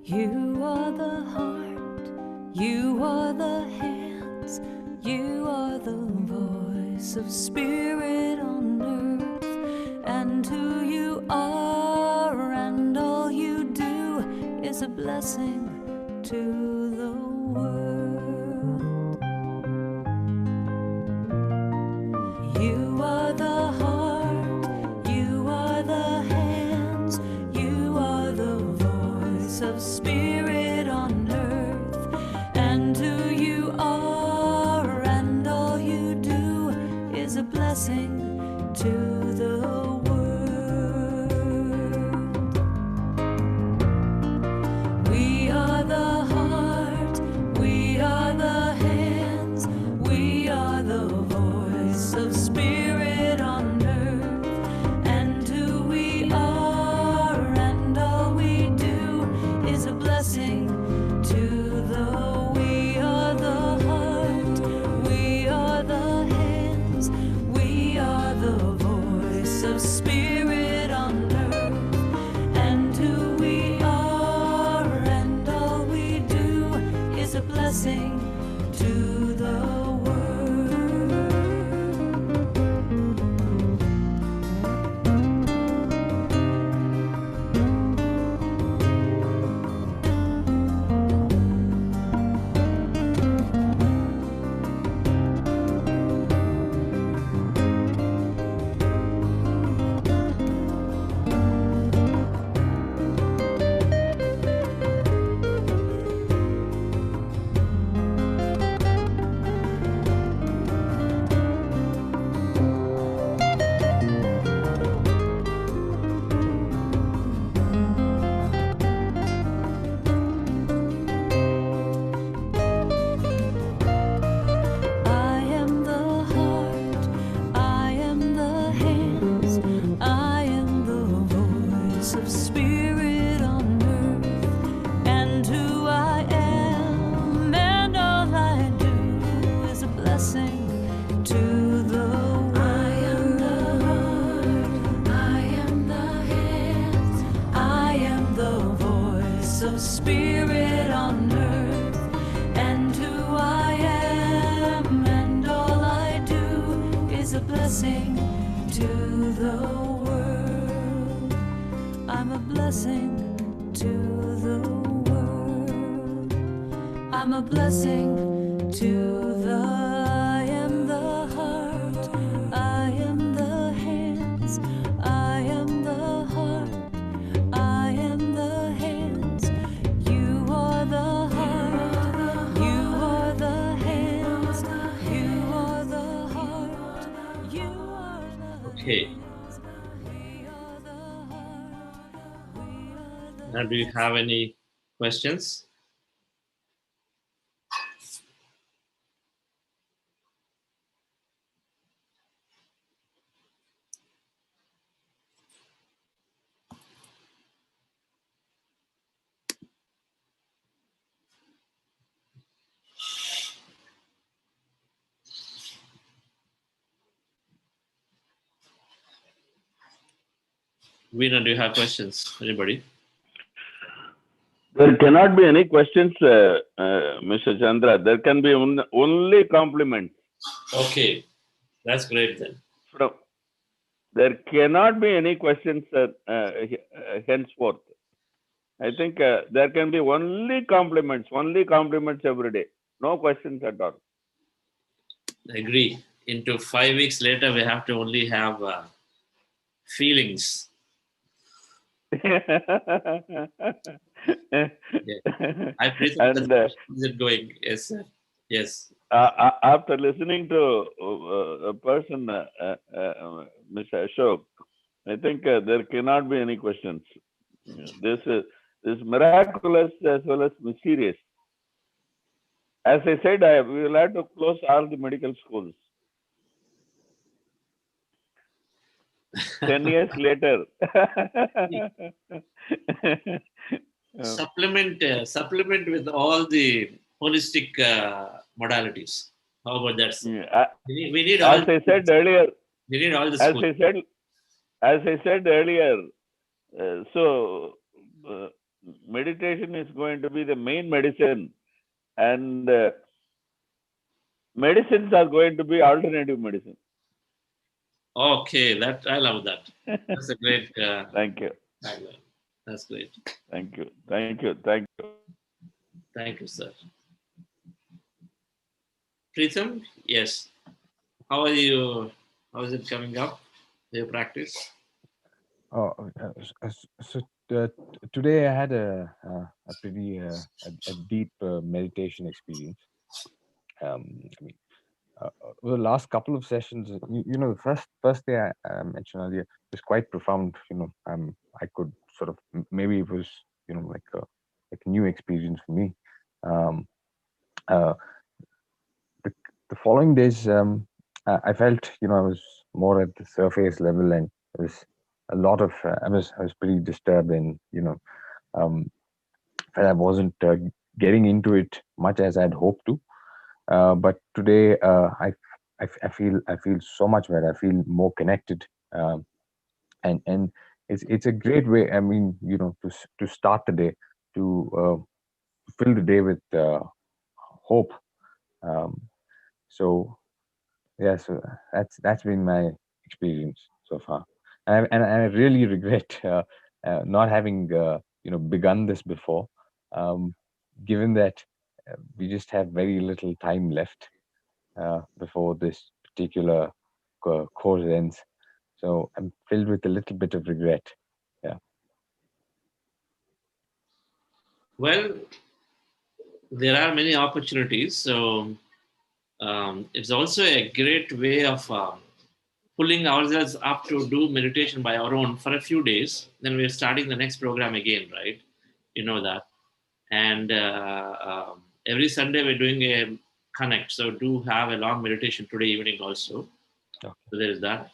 You are the heart, you are the hands, you are the voice of spirit on earth, and who you are and all you do is a blessing to the world. You are the heart, you are the hands, you are the voice of spirit on earth, and who you are and all you do is a blessing to the world. We are the heart, we are the hands, we are the voice of spirit on earth, and who we are and all we do is a blessing to the world. We are the heart, we are the hands, we are the voice of spirit on earth, and who we are and all we do is a blessing to the world. I am the heart, I am the hands, I am the voice of spirit on earth, and who I am and all I do is a blessing to the world. I am the heart, I am the hands, I am the voice of spirit on earth, and who I am and all I do is a blessing to the world. I'm a blessing to the world. I'm a blessing to the. I am the heart, I am the hands, I am the heart, I am the hands. You are the heart, you are the hands, you are the heart, you are the. Okay. Now, do you have any questions? Veena, do you have questions? Anybody? There cannot be any questions, Mr. Chandra. There can be only compliments. Okay, that's great then. There cannot be any questions henceforth. I think there can be only compliments every day. No questions at all. I agree. Into 5 weeks later, we have to only have feelings. Yeah. I appreciate And how's it going? Yes, sir. Yes. After listening to a person, Mr. Ashok, I think there cannot be any questions. This is miraculous as well as mysterious. As I said, we will have to close all the medical schools. 10 years later. Supplement with all the holistic modalities. How about that, sir? We need all. As I said earlier. We need all the as schools. I said earlier. So meditation is going to be the main medicine, and medicines are going to be alternative medicine. Okay, that I love that. That's a great. Thank you. That's great. Thank you. Thank you. Thank you. Thank you, sir. Pritham, yes. How are you? How is it coming up? Your practice? Today I had a pretty deep meditation experience. I mean, the last couple of sessions, the first day I mentioned earlier was quite profound. I could sort of, maybe it was like a new experience for me. The following days, I felt I was more at the surface level, and it was a lot of I was pretty disturbed, and I wasn't getting into it much as I'd hoped to. But today, I feel so much better. I feel more connected, and it's a great way. I mean, to start the day, to fill the day with hope. So yeah, so that's been my experience so far, and I really regret not having begun this before, given that we just have very little time left before this particular course ends. So I'm filled with a little bit of regret. Yeah. Well, there are many opportunities. So it's also a great way of pulling ourselves up to do meditation by our own for a few days. Then we're starting the next program again, right? You know that. And every Sunday we're doing a connect. So do have a long meditation today evening also. Okay. So there is that.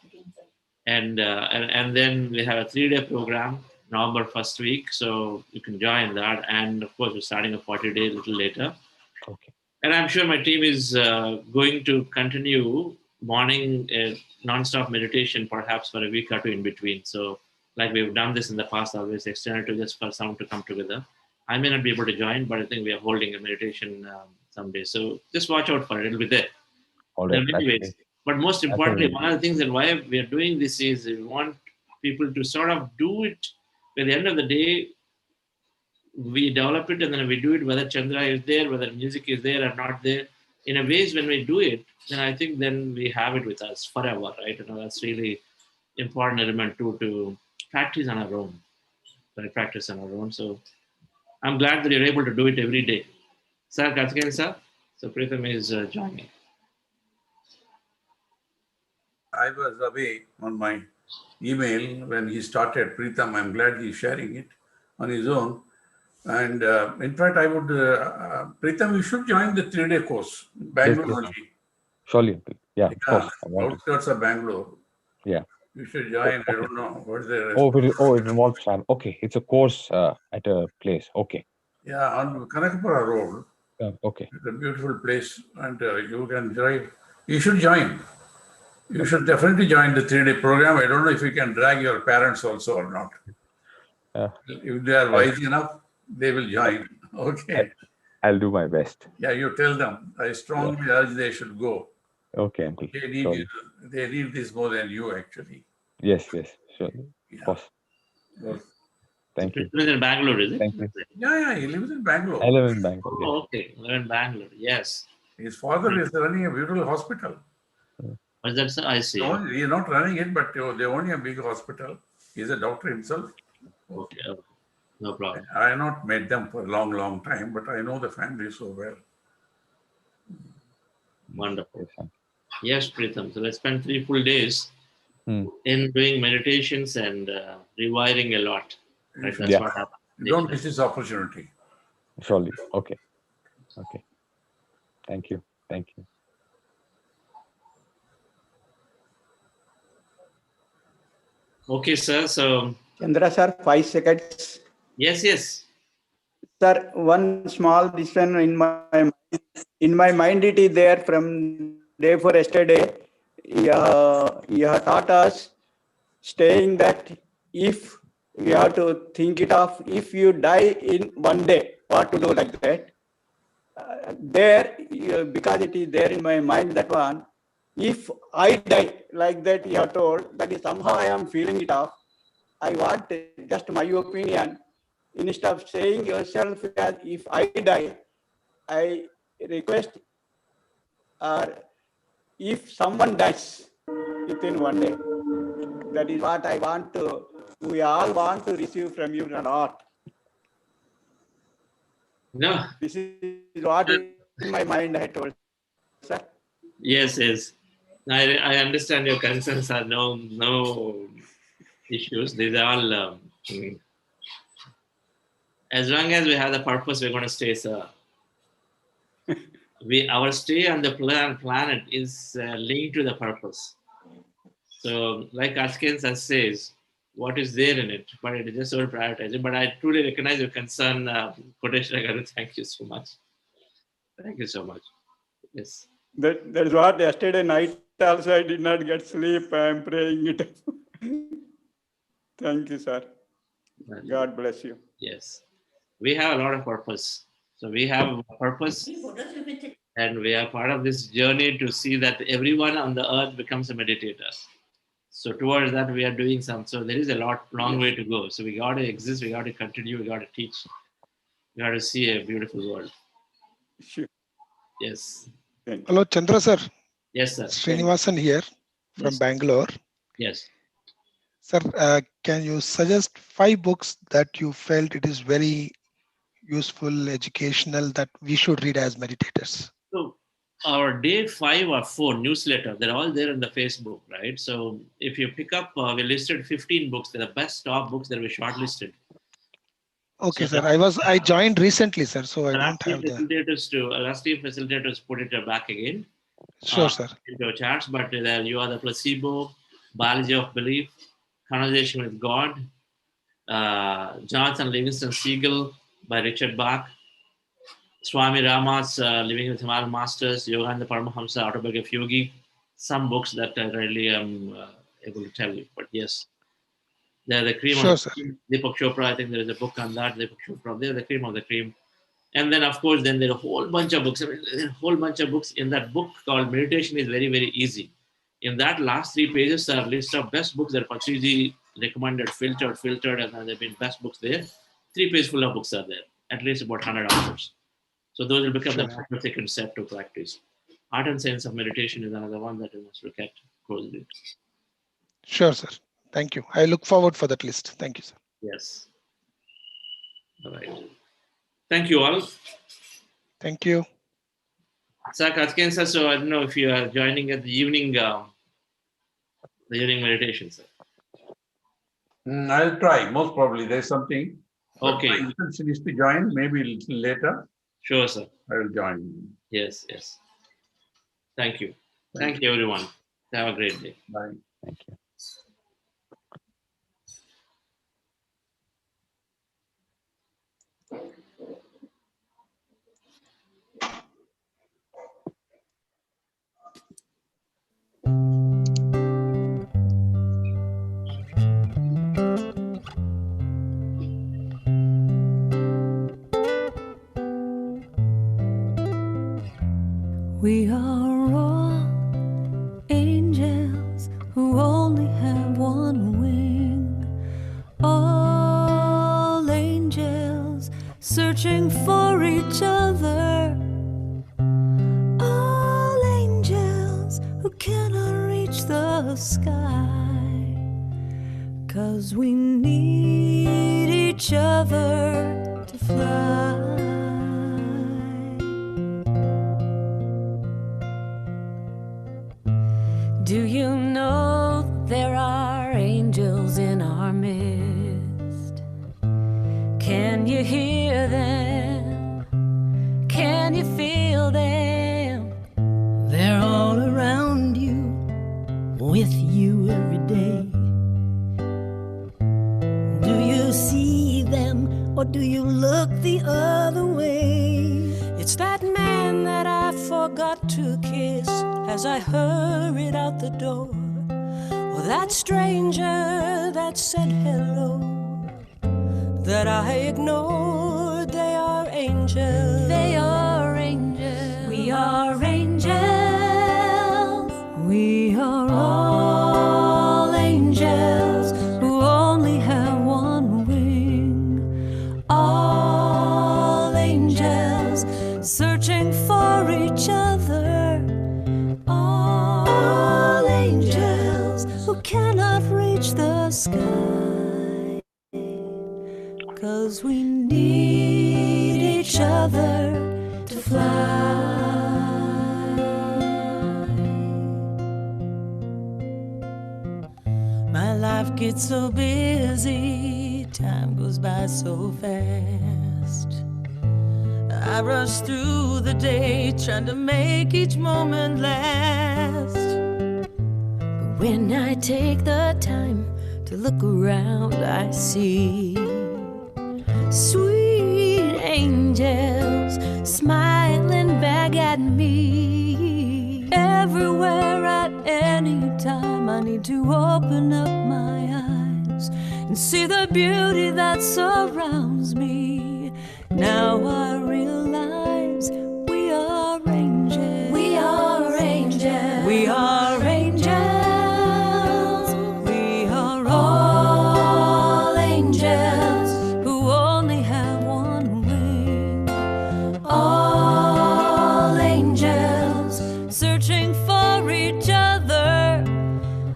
And then we have a 3-day program, November 1st week. So you can join that. And of course, we're starting a 40-day a little later. Okay. And I'm sure my team is going to continue morning non-stop meditation, perhaps for a week or two in between. So like we've done this in the past, always extended to just for someone to come together. I may not be able to join, but I think we are holding a meditation someday. So just watch out for it. It'll be there. There are many ways. But most importantly, one of the things that why we are doing this is we want people to sort of do it. By the end of the day, we develop it and then we do it, whether Chandra is there, whether music is there or not there. In a ways, when we do it, then I think then we have it with us forever, right? That's really important element too, to practice on our own. Practice on our own. So I'm glad that you're able to do it every day. Sir, Karthikeyan sir. So Pritham is joining. I was away on my email when he started. Pritham, I'm glad he's sharing it on his own. And in fact, I would, Pritham, you should join the 3-day course in Bangalore. Yes. Surely. Yeah, of course. Outskirts of Bangalore. Yeah. You should join. I don't know what's the it involves time. Okay, it's a course at a place. Okay. Yeah, on Kanakapura Road. Okay. It's a beautiful place, and you can drive. You should join. You should definitely join the 3-day program. I don't know if you can drag your parents also or not. If they are wise enough, they will join. Okay. I'll do my best. Yeah, you tell them. I strongly urge they should go. Okay, Uncle. They need Sorry. you. They need this more than you, actually. Yes, sure. Yeah. Of course. Yes. Thank you. He lives in Bangalore, is it? Thank you. Yeah, he lives in Bangalore. I live in Bangalore. Oh, okay. Live in Bangalore. Yes. His father is running a beautiful hospital. What's that, sir? I see. He's not running it, but they own a big hospital. He's a doctor himself. Okay. No problem. I have not met them for a long, long time, but I know the family so well. Wonderful. Yes, Pritham. So let's spend 3 full days in doing meditations and rewiring a lot. Right? That's what happens. Don't miss this opportunity. Surely. Okay. Thank you. Okay, sir. So Chandra sir, 5 seconds. Yes. Sir, one small decision in my mind it is there from day for yesterday. You have taught us saying that if we have to think it of if you die in one day, what to do like that. Because it is there in my mind that one, if I die like that you have told, that is somehow I am feeling it off. I want just my opinion. Instead of saying yourself as if I die, I request if someone dies within one day. That is what I want to, we all want to receive from you or not. No. This is what in my mind I told, sir. Yes. I understand your concerns are no issues. These are all as long as we have the purpose, we're going to stay, sir. Our stay on the planet is linked to the purpose. So, like Askin says, what is there in it, but it is just over prioritizing. But I truly recognize your concern, Koteshwar Garu. Thank you so much. Thank you so much. Yes. That is what yesterday night also I did not get sleep. I am praying it. Thank you, sir. God bless you. Yes. We have a lot of purpose. So we have a purpose and we are part of this journey to see that everyone on the earth becomes a meditator. So towards that, we are doing some. So there is a long way to go. So we got to exist. We got to continue. We got to teach. We got to see a beautiful world. Sure. Yes. Hello, Chandra sir. Yes, sir. Srinivasan here from Bangalore. Yes. Sir, can you suggest 5 books that you felt it is very useful, educational, that we should read as meditators? So our day 5 or 4 newsletter, they're all there on the Facebook, right? So if you pick up, we listed 15 books. They're the best top books that we shortlisted. Okay, So sir. I joined recently, sir, so I don't have the. Last year facilitators put it back again. Sure, sir. Into your charts, but You Are the Placebo, Biology of Belief, Conversation with God, Jonathan Livingston Seagull by Richard Bach, Swami Rama's Living with Himalayan Masters, Yogananda Paramahamsa, Autobiography of Yogi. Some books that I really am able to tell you, but yes. They're the cream sure, of the cream. Deepak Chopra, I think there is a book on that. Deepak Chopra, they're the cream of the cream. And then, of course, then there are a whole bunch of books. There's a whole bunch of books in that book called Meditation is Very, Very Easy. In that last 3 pages are a list of best books that Patriji recommended, filtered, and there have been best books there. 3 pages full of books are there, at least about 100 authors. So those will become the second set to practice. Art and Science of Meditation is another one that you must look at closely. Sure, sir. Thank you. I look forward for that list. Thank you, sir. Yes. All right. Thank you all. Thank you. Sir Katken, sir, so I don't know if you are joining at the evening meditation, sir. I'll try. Most probably there's something. Okay. My intention is to join, maybe a little later. Sure, sir. I will join. Yes. Thank you. Thank you, everyone. Have a great day. Bye. Thank you. all angels who only have one wing. All angels searching for each other. All angels who cannot reach the sky. 'Cause we need each other to fly. Do you know there are angels in our midst? Can you hear them? Can you feel them? They're all around you, with you every day. Do you see them, or do you look the other way? It's that man that I forgot to kiss as I hurried out the door, or that stranger that said hello that I ignored. They are angels. They are angels. We are angels. We are all angels who only have one wing. All angels searching for each other. All angels who cannot reach the sky. 'Cause we need each other to fly. My life gets so busy, time goes by so fast. I rush through the day trying to make each moment last. But when I take the time to look around, I see sweet angels smiling back at me. Everywhere at any time, I need to open up my eyes and see the beauty that surrounds me. Now I realize we are angels. We are angels. We are angels. We are all angels who only have one wing. All angels searching for each other.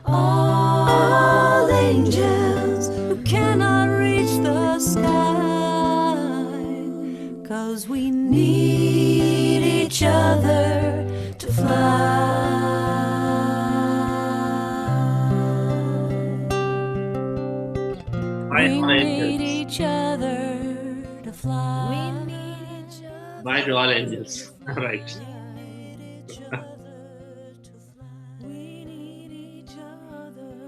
All angels who cannot reach the sky. 'Cause we need each other to fly. Bye, We all need angels. each other to fly. We need each other. Bye to all angels. All right.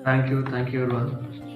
Thank you everyone.